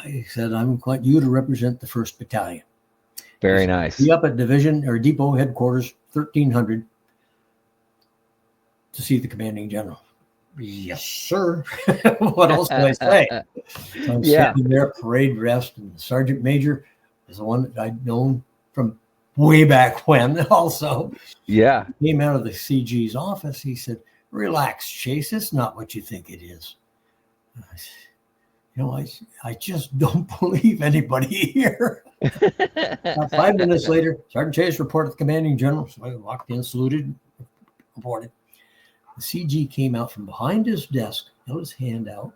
He said, "I want you to represent the 1st Battalion. Very nice. Be up at division or depot headquarters, 1300, to see the commanding general." Yes, sir. What else can I say? So I'm standing there, parade rest, and the sergeant major is the one that I'd known from way back when also. Yeah. He came out of the CG's office. He said, "Relax, Chase. It's not what you think it is." I said, I just don't believe anybody here. About 5 minutes later, Sergeant Chase reported to the commanding general. So I walked in, saluted, reported. The CG came out from behind his desk, held his hand out.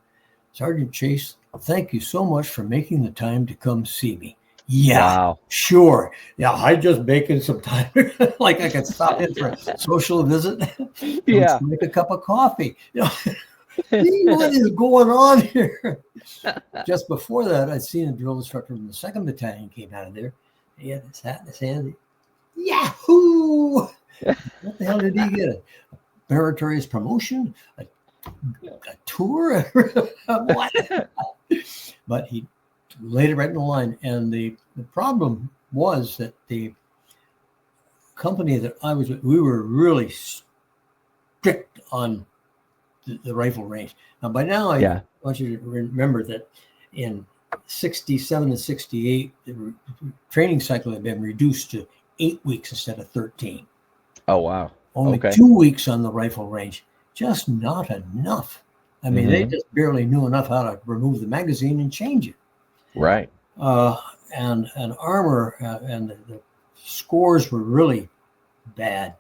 "Sergeant Chase, thank you so much for making the time to come see me." Yeah, wow. Sure. Yeah, I just making some time. Like I could stop in for a social visit. Yeah. Make a cup of coffee. What is going on here? Just before that, I'd seen a drill instructor from the 2nd Battalion came out of there. He had his hat in his hand. Yahoo! What the hell did he get? A meritorious promotion? A tour? What? But he laid it right in the line. And the problem was that the company that I was with, we were really strict on the rifle range. Now, by now, I want you to remember that in 67 and 68, the training cycle had been reduced to 8 weeks instead of 13. Oh, wow. Only 2 weeks on the rifle range. Just not enough. I mean, they just barely knew enough how to remove the magazine and change it. Right. And armor and the scores were really bad.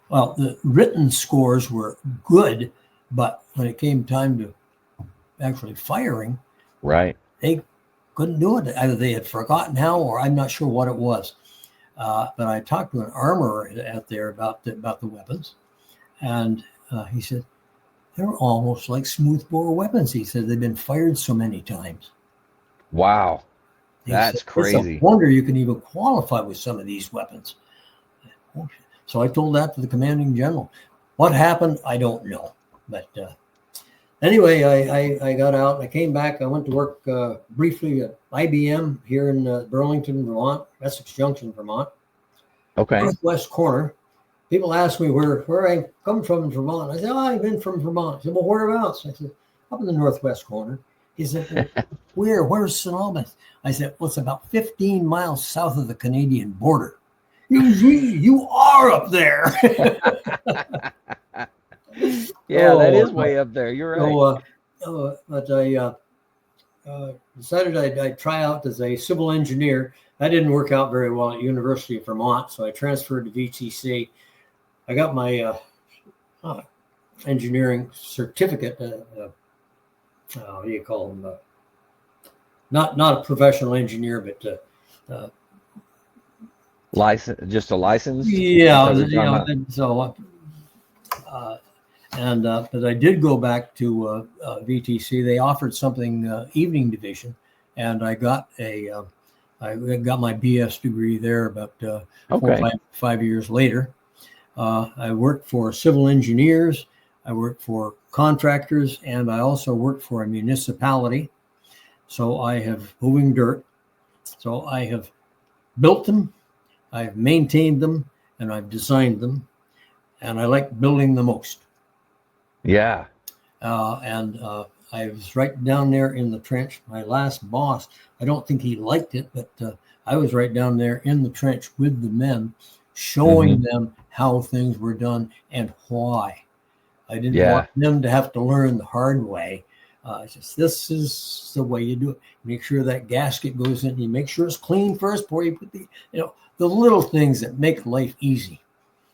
Well, the written scores were good, but when it came time to actually firing, right, they couldn't do it. Either they had forgotten how, or I'm not sure what it was. But I talked to an armorer out there about the weapons, and he said they were almost like smoothbore weapons. He said they've been fired so many times. Wow, that's crazy. It's a wonder you can even qualify with some of these weapons. So I told that to the commanding general. What happened, I don't know. But anyway, I got out. I came back. I went to work briefly at IBM here in Burlington, Vermont, Essex Junction, Vermont. Okay. Northwest corner. People ask me where I come from in Vermont. I said, I've been from Vermont. I said, well, whereabouts? I said, up in the northwest corner. He said, well, where's St. Albans? I said, well, it's about 15 miles south of the Canadian border. You are up there. Yeah, that is way up there. You're right. But I decided I'd try out as a civil engineer. That didn't work out very well at University of Vermont, so I transferred to VTC. I got my engineering certificate. What do you call them? Not a professional engineer, but license, just a license. Yeah. So And but I did go back to VTC. They offered something evening division, and I got my BS degree there about Okay. 5 years later. I worked for civil engineers, I worked for contractors, and I also worked for a municipality. So I have moving dirt. So I have built them, I've maintained them, and I've designed them, and I like building the most. Yeah. And I was right down there in the trench. My last boss, I don't think he liked it, but I was right down there in the trench with the men, showing them how things were done and why. I didn't want them to have to learn the hard way. Just this is the way you do it. Make sure that gasket goes in. You make sure it's clean first before you put the little things that make life easy.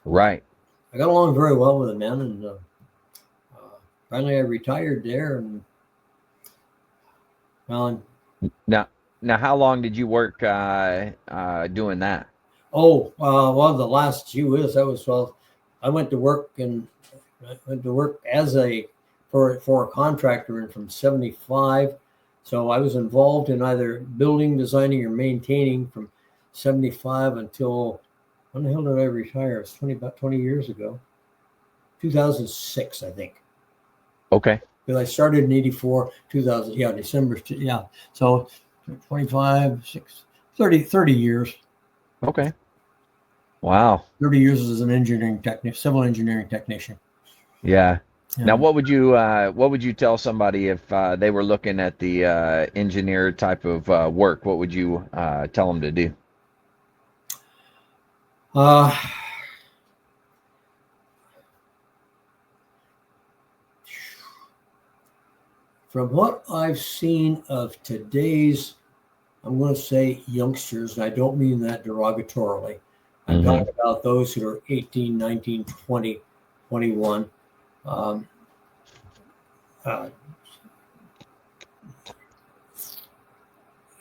Right. I got along very well with the men, and finally I retired there. And well, now, how long did you work doing that? well, the last few years I went to work as for a contractor and from 75. So I was involved in either building, designing, or maintaining from 75 until, when the hell did I retire? It was about 20 years ago. 2006, I think. Okay. Because I started in 84, 2000, December, So 25, 30 years. Okay. Wow. 30 years as an civil engineering technician. Yeah. Now, what would you tell somebody if they were looking at the engineer type of work? What would you tell them to do? From what I've seen of today's, I'm going to say youngsters, and I don't mean that derogatorily. I'm talking about those who are 18, 19, 20, 21.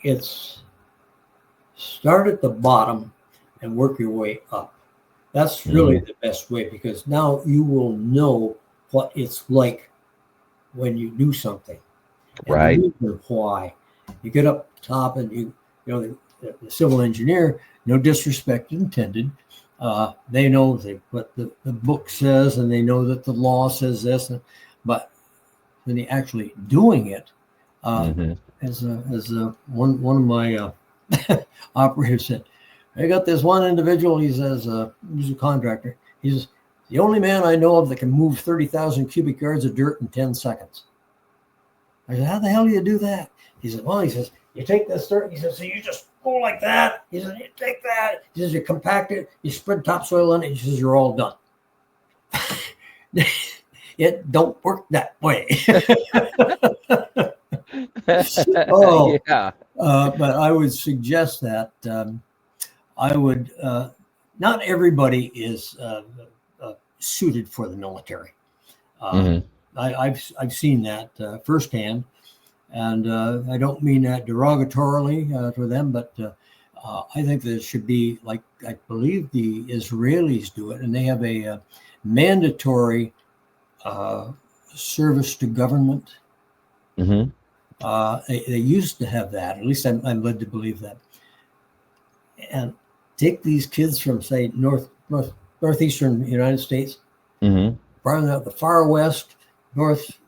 It's start at the bottom and work your way up. That's really the best way, because now you will know what it's like when you do something. Right. And why. You get up top and the civil engineer, no disrespect intended, they know what the book says, and they know that the law says this, but when you're actually doing it, as one of my operators said, I got this one individual, he says, he's a contractor. He says, the only man I know of that can move 30,000 cubic yards of dirt in 10 seconds. I said, how the hell do you do that? He said, well, you take this dirt. He says, so you just go like that. He says, you take that. He says, you compact it, you spread topsoil on it. He says, you're all done. It don't work that way. But I would suggest that not everybody is suited for the military. I've seen that firsthand, and I don't mean that derogatorily for them, but I think that it should be like, I believe the Israelis do it, and they have a mandatory service to government. They used to have that. At least I'm led to believe that. And take these kids from, say, northeastern United States, farther out the far west, north,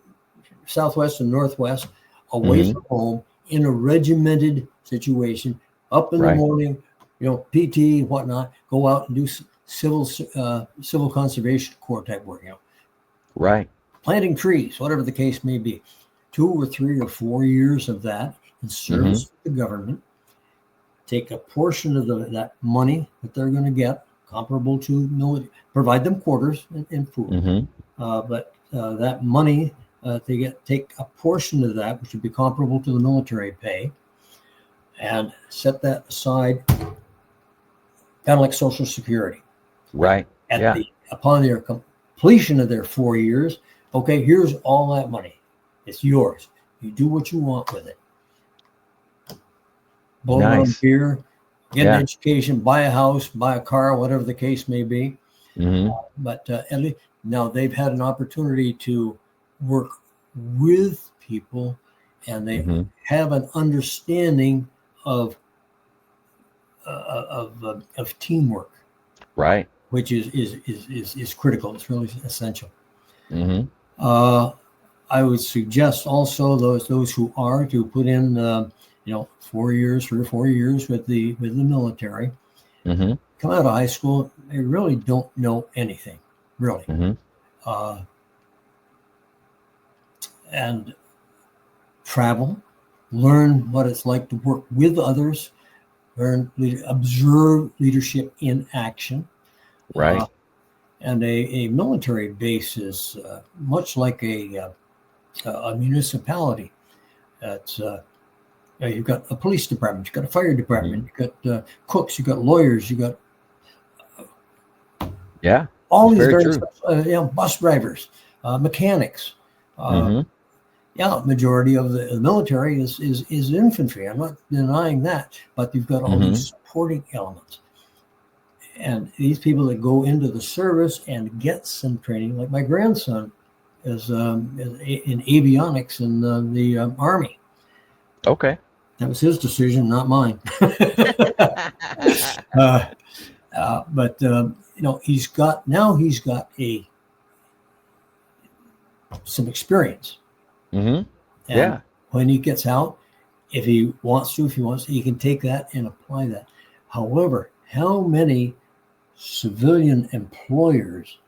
southwest, and northwest, away from home, in a regimented situation, up in the morning, PT, whatnot, go out and do civil conservation corps type work, planting trees, whatever the case may be. 2 or 3 or 4 years of that in service to the government. Take a portion of that money that they're going to get, comparable to military, provide them quarters and food. But that money, take a portion of that, which would be comparable to the military pay, and set that aside, kind of like Social Security. Right. Upon their completion of their 4 years, okay, here's all that money. It's yours. You do what you want with it. Blow on beer, get an education, buy a house, buy a car, whatever the case may be. But at least Now they've had an opportunity to work with people, and they have an understanding of teamwork, Right. which is critical. It's really essential. Mm-hmm. I would suggest also those who are to put in 3 or 4 years with the military. Mm-hmm. Come out of high school, they really don't know anything, really. Mm-hmm. And travel, learn what it's like to work with others, observe leadership in action. Right. And a military base is much like a municipality. It's you've got a police department, you've got a fire department, you've got cooks, you've got lawyers, you've got all these various bus drivers, mechanics. Majority of the military is infantry. I'm not denying that, but you've got all these supporting elements. And these people that go into the service and get some training, like my grandson is in avionics in the Army. Okay. That was his decision, not mine. But he's got some experience. Mm-hmm. And when he gets out, if he wants to, he can take that and apply that. However, how many civilian employers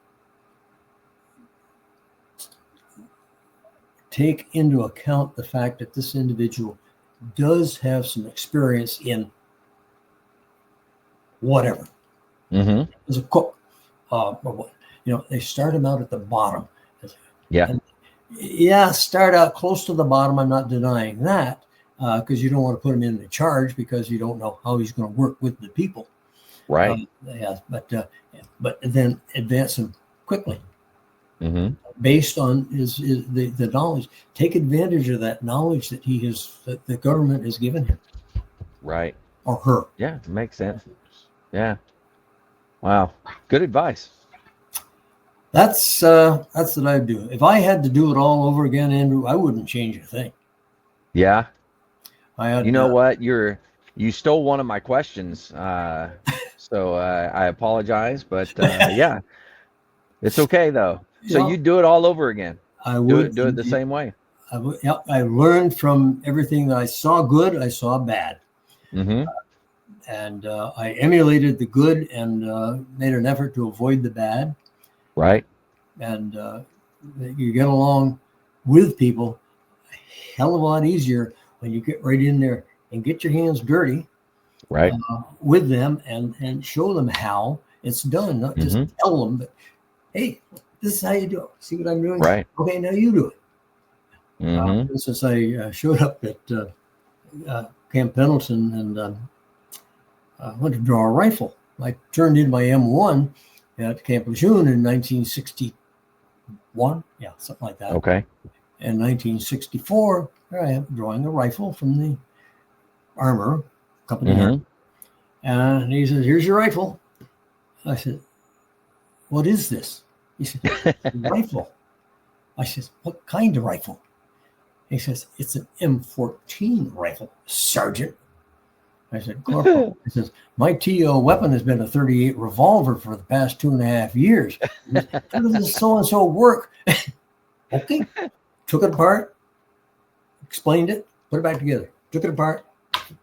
take into account the fact that this individual does have some experience in whatever, as a cook, or what? They start him out at the bottom. And start out close to the bottom. I'm not denying that, because you don't want to put him in the charge because you don't know how he's going to work with the people. Right. But then advance him quickly, based on the knowledge. Take advantage of that knowledge that that the government has given him. Right. Or her. Yeah, it makes sense. Yeah. Wow. Good advice. That's what I'd do. If I had to do it all over again, Andrew, I wouldn't change a thing. Yeah. You know what? You stole one of my questions. So I apologize, but yeah, it's okay though. So you do it all over again. I would do it the same way. I learned from everything that I saw good, I saw bad. And I emulated the good and made an effort to avoid the bad. Right. And you get along with people a hell of a lot easier when you get right in there and get your hands dirty. Right. With them and show them how it's done, not just tell them, but hey, this is how you do it. See what I'm doing? Right. Okay, now you do it. Since I showed up at Camp Pendleton and went to draw a rifle, I turned in my M1 at Camp Lejeune in 1961. Yeah, something like that. Okay. In 1964, here I am drawing a rifle from the armor company. And he says, "Here's your rifle." I said, "What is this?" He said, "Rifle." I said, "What kind of rifle?" He says, "It's an M14 rifle, Sergeant." I said, "Corporal." He says, "My TO weapon has been a .38 revolver for the past 2.5 years. How does this so-and-so work?" Okay. Took it apart, explained it, put it back together. Took it apart, put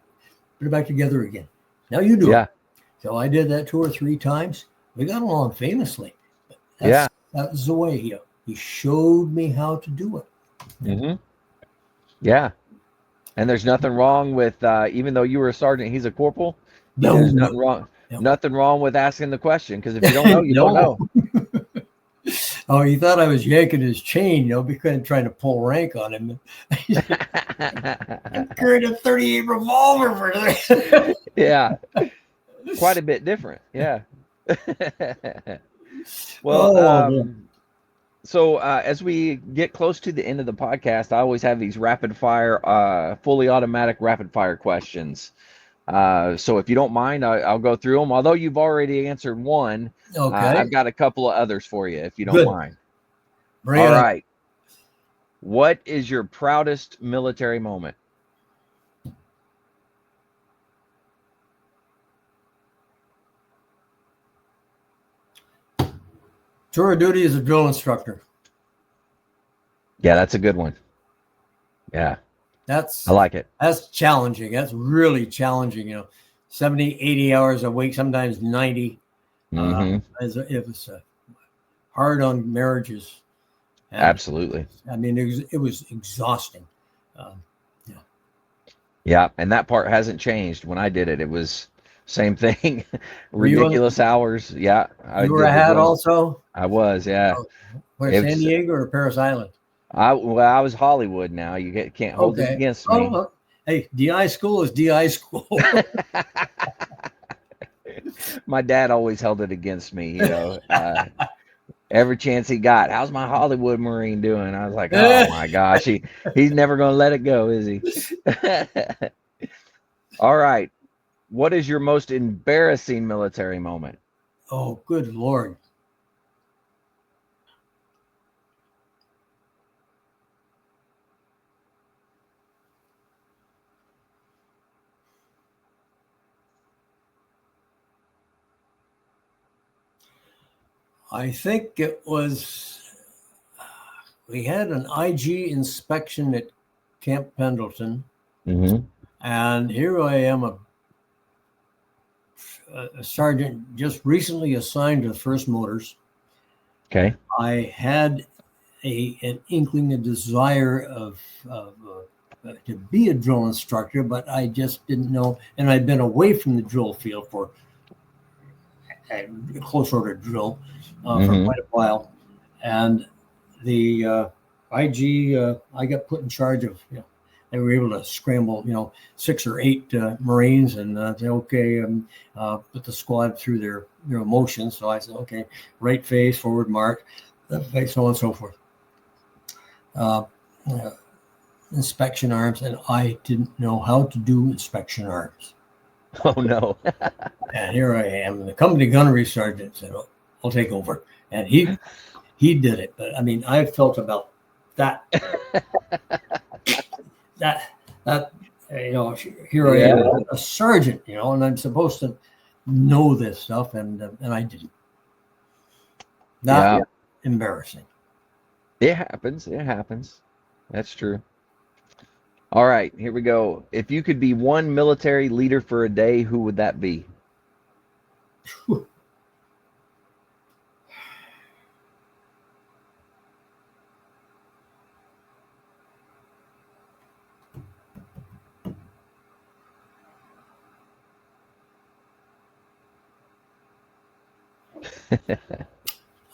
it back together again. Now you do it. So I did that 2 or 3 times. We got along famously. That was the way he showed me how to do it. Yeah. And there's nothing wrong with even though you were a sergeant, he's a corporal. No, there's nothing wrong. No. Nothing wrong with asking the question, because if you don't know, you don't know. Oh, he thought I was yanking his chain, because trying to pull rank on him. I'm carrying a .38 revolver for this. Yeah. Quite a bit different. Yeah. Well, so as we get close to the end of the podcast, I always have these rapid fire, fully automatic rapid fire questions. So if you don't mind, I'll go through them. Although you've already answered one, Okay, I've got a couple of others for you, if you don't good. mind. Bring All it on. right. What is your proudest military moment? Tour of duty as a drill instructor. Yeah, that's a good one. Yeah, I That's like it. that's challenging. That's really challenging. 70, 80 hours a week, sometimes 90. Hmm. It was hard on marriages. And Absolutely. I mean, it was exhausting. Um, yeah. Yeah, and that part hasn't changed. When I did it, it was same thing. Were you on? Ridiculous hours. Yeah, I You were a did the hat drill. also? I was. Yeah, Oh, where, San it's. Diego or Paris Island? I was Hollywood. Now can't hold it Okay. against Oh, me. hey, DI school is DI school. My dad always held it against me. Every chance he got. How's my Hollywood Marine doing? I was like, oh my gosh, he's never gonna let it go, is he? All right. What is your most embarrassing military moment? Oh, good Lord. I think it was, we had an IG inspection at Camp Pendleton, Mm-hmm. and here I am, a sergeant just recently assigned to the First Motors. Okay. I had an inkling, a desire to be a drill instructor, but I just didn't know. And I'd been away from the drill field for close order drill for Mm-hmm. quite a while. And the IG, I got put in charge of, they were able to scramble, 6 or 8 Marines and say, okay, put the squad through their motions. So I said, okay, right face, forward march, left face, so on and so forth. Uh, uh, inspection arms, and I didn't know how to do inspection arms. Oh no. And here I am, and the company gunnery sergeant said, oh, I'll take over. And he did it. But I mean, I felt about that that that here I Yeah. am, a sergeant, and I'm supposed to know this stuff, and I didn't. That Yeah. was embarrassing. It happens. It happens. That's true. All right, here we go. If you could be one military leader for a day, who would that be?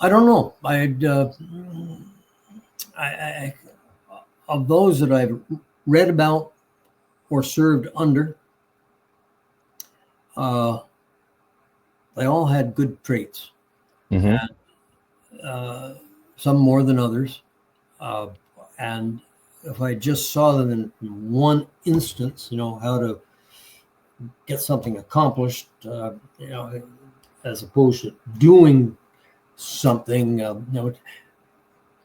I don't know. I of those that I've read about or served under, uh, they all had good traits, Mm-hmm. uh, some more than others. Uh, and if I just saw them in one instance, how to get something accomplished, as opposed to doing something,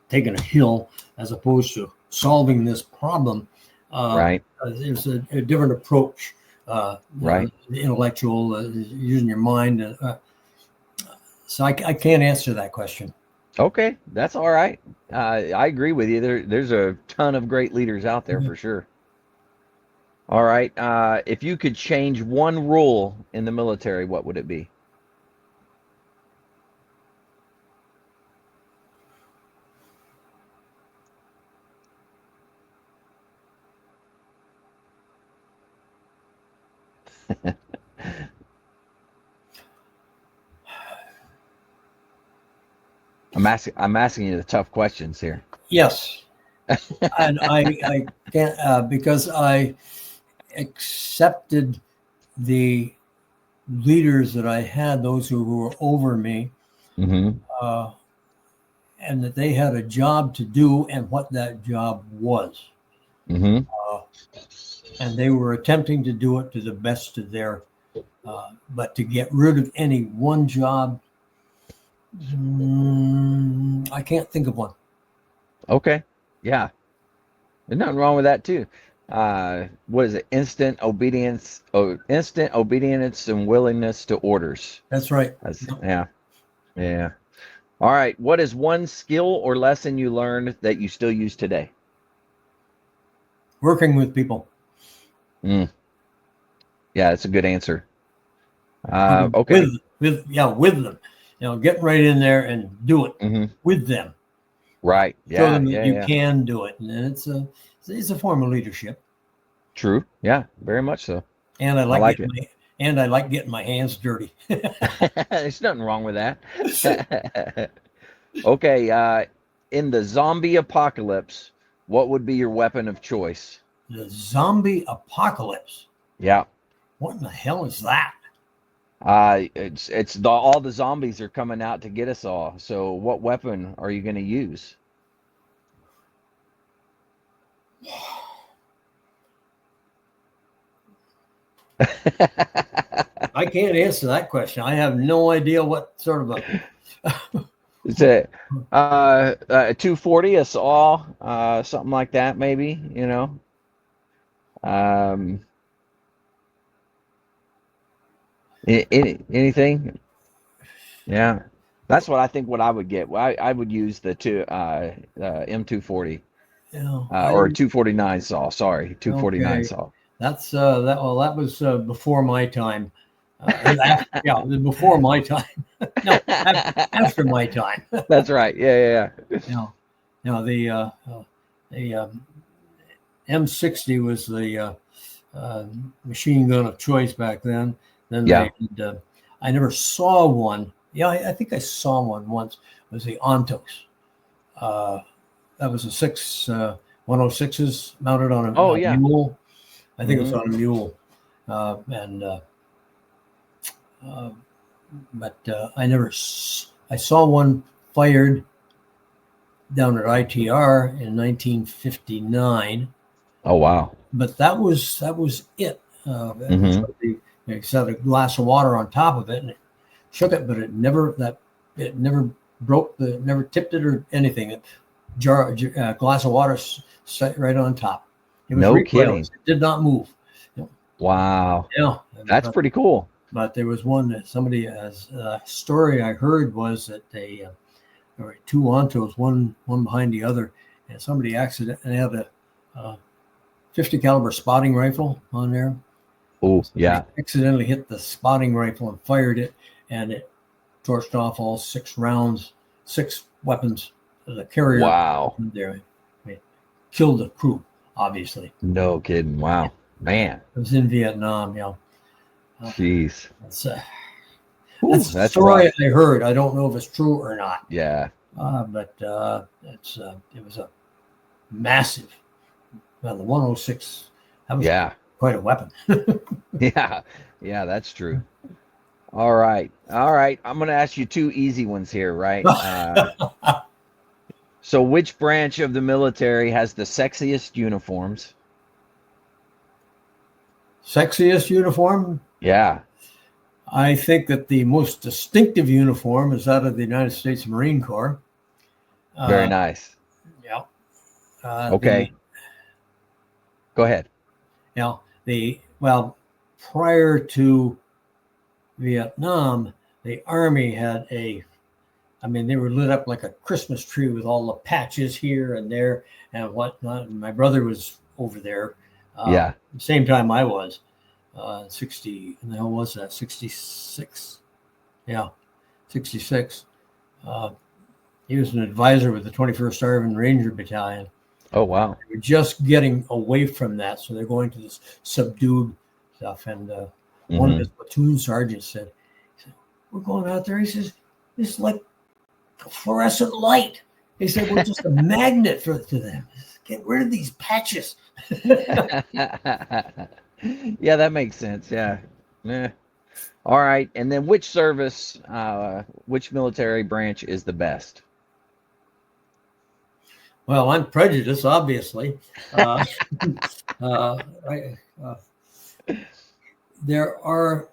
taking a hill, as opposed to solving this problem. Right. There's a different approach, Right. intellectual, using your mind. So I can't answer that question. Okay, that's all right. I agree with you. There's a ton of great leaders out there Mhm. for sure. All right. If you could change one rule in the military, what would it be? I'm asking you the tough questions here. Yes, and I can't because I accepted the leaders that I had, those who were over me, Mm-hmm. uh, and that they had a job to do and what that job was. Mm-hmm. Uh, and they were attempting to do it to the best of their. But to get rid of any one job, I can't think of one. Okay. Yeah. There's nothing wrong with that too. What is it? Instant obedience and willingness to orders. That's right. Yeah. Yeah. All right. What is one skill or lesson you learned that you still use today? Working with people. Yeah, that's a good answer. Okay. With them. Get right in there and do it with them. Right. Show Yeah. them that Yeah. you can do it, and it's a form of leadership. True. Yeah. Very much so. And I like getting my hands dirty. There's nothing wrong with that. Okay. In the zombie apocalypse, what would be your weapon of choice? The zombie apocalypse. Yeah. What in the hell is that? All the zombies are coming out to get us all. So what weapon are you going to use? I can't answer that question. I have no idea what sort of a. It's a 240, a saw, something like that, maybe. Anything? Yeah, that's what I think. What I would get, I would use the M240 or 249 saw. Sorry, 249 saw. That's that. Well, that was before my time. Before my time. No, after my time. That's right. Yeah. The M60 was the machine gun of choice back then. Then I never saw one. Yeah, I think I saw one once. It was the Ontos. That was a 106s mounted on a mule. I think it was on a mule. But I saw one fired down at ITR in 1959. Oh, wow. But that was it. It set a glass of water on top of it and it shook it, but it never broke never tipped it or anything. A glass of water set right on top. It was no kidding. It did not move. Wow. Yeah. That's pretty cool. But there was one that somebody has a story I heard was that there were two Ontos, one behind the other, and somebody accidentally had a 50 caliber spotting rifle on there. Oh, yeah. Accidentally hit the spotting rifle and fired it, and it torched off all 6 rounds, 6 weapons. The carrier. Wow. There, killed the crew, obviously. No kidding. Wow, man. It was in Vietnam. Jeez. That's a story I heard. I don't know if it's true or not. Yeah. But it was a massive. Well, the 106. That was quite a weapon. Yeah, that's true. All right. I'm going to ask you 2 easy ones here, right? So, which branch of the military has the sexiest uniforms? Sexiest uniform? Yeah. I think that the most distinctive uniform is that of the United States Marine Corps. Very nice. Yeah. Okay. Go ahead. Yeah. Prior to Vietnam, the Army had they were lit up like a Christmas tree with all the patches here and there and whatnot. And my brother was over there. The same time I was. 60, and the hell was that? 66. Yeah, 66. He was an advisor with the 21st Arvin Ranger Battalion. Oh, wow. They were just getting away from that, so they're going to this subdued stuff. And one of his platoon sergeants said, we're going out there. He says, this is like a fluorescent light. He said, we're just a magnet to them. Get rid of these patches. Yeah, that makes sense. Yeah. All right. And then which military branch is the best? Well, I'm prejudiced, obviously. Uh, uh, I, there are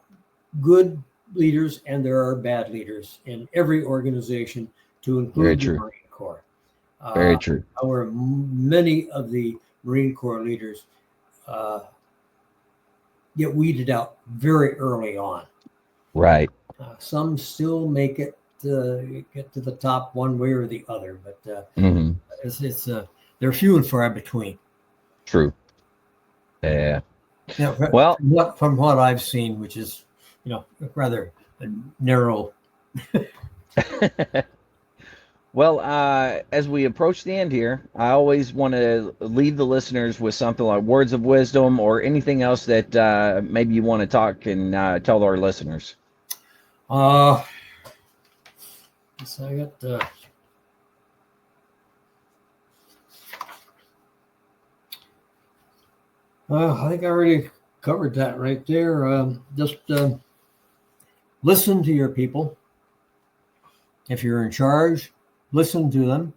good leaders and there are bad leaders in every organization, to Very include the true. Marine Corps. Very true. Many of the Marine Corps leaders uh, get weeded out very early on. Right. Some still make it get to the top one way or the other, but Hmm. it's they're few and far between. True. Yeah. Now, Well, from what I've seen, which is rather a narrow. well, as we approach the end here, I always want to leave the listeners with something like words of wisdom or anything else that maybe you want to talk and tell our listeners. So I got. I think I already covered that right there. Just listen to your people. If you're in charge, listen to them.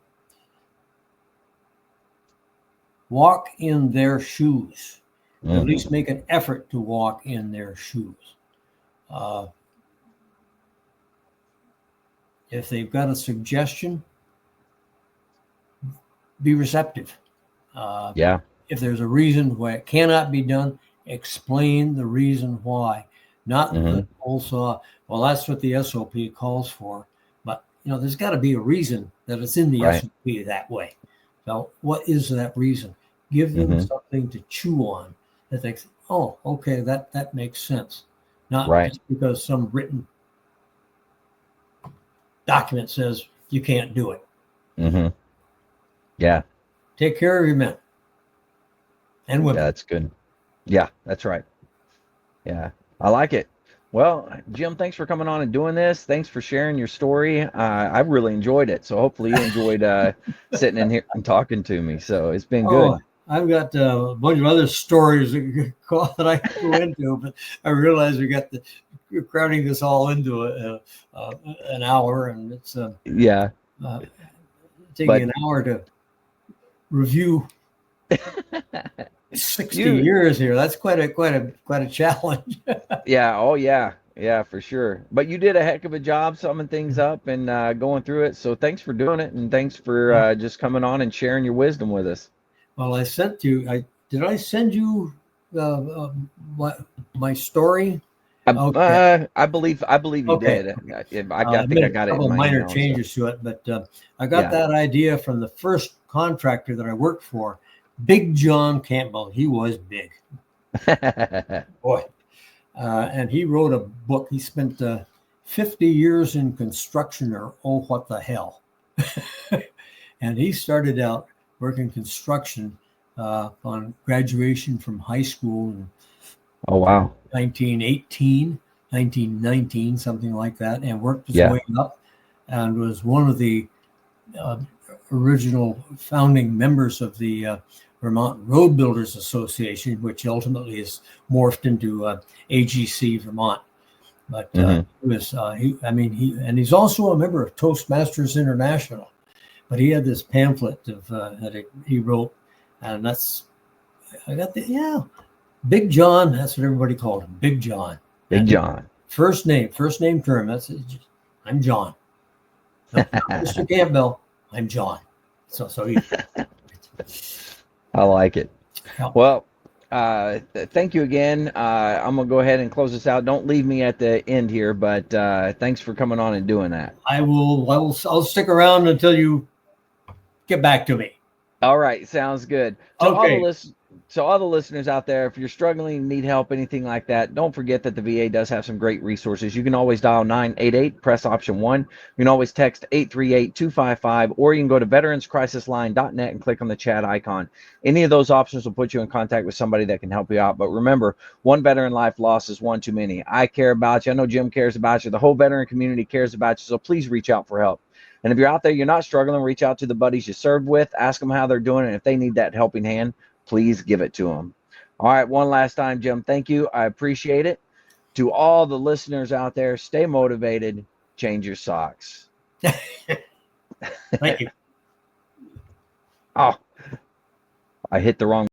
Walk in their shoes. Mm-hmm. At least make an effort to walk in their shoes. If they've got a suggestion, be receptive. Yeah. If there's a reason why it cannot be done, explain the reason why. Not the also, well, that's what the SOP calls for. But there's got to be a reason that it's in the Right. SOP that way. So, what is that reason? Give them something to chew on that thinks, oh, okay, that makes sense. Not Right. just because some written document says you can't do it. Yeah. Take care of your men and women. Yeah, that's good. Yeah, that's right. Yeah, I like it. Well, Jim, thanks for coming on and doing this. Thanks for sharing your story. I really enjoyed it. So hopefully you enjoyed sitting in here and talking to me. So it's been good. I've got a bunch of other stories that I can go into, but I realize we're crowding this all into an hour, and it's Yeah. taking an hour to review 60 years here. That's quite a challenge. Yeah. Oh, yeah. Yeah, for sure. But you did a heck of a job summing things up and going through it. So thanks for doing it, and thanks for just coming on and sharing your wisdom with us. Well, I sent you. Did I send you my story? Okay. I believe you did. I think I got it in my minor email, changes to it, but I got that idea from the first contractor that I worked for, Big John Campbell. He was big, boy, and he wrote a book. He spent 50 years in construction, or oh, what the hell! And he started out working construction on graduation from high school in 1918, 1919, something like that, and worked his way up and was one of the original founding members of the Vermont Road Builders Association, which ultimately is morphed into AGC Vermont. But he's also a member of Toastmasters International. But he had this pamphlet that he wrote, and Big John. That's what everybody called him, Big John. Big John. First name term. I'm John. No, Mr. Campbell. I'm John. So I like it. Well, thank you again. I'm gonna go ahead and close this out. Don't leave me at the end here, but thanks for coming on and doing that. I'll stick around until you get back to me. All right, sounds good. To all the listeners out there, if you're struggling, need help, anything like that, don't forget that the VA does have some great resources. You can always dial 988, press option 1. You can always text 838-255, or you can go to veteranscrisisline.net and click on the chat icon. Any of those options will put you in contact with somebody that can help you out. But remember, one veteran life lost is one too many. I care about you. I know Jim cares about you. The whole veteran community cares about you. So please reach out for help. And if you're out there, you're not struggling, reach out to the buddies you served with, ask them how they're doing, and if they need that helping hand, please give it to them. All right, one last time, Jim, thank you. I appreciate it. To all the listeners out there, stay motivated, change your socks. Thank you. Oh, I hit the wrong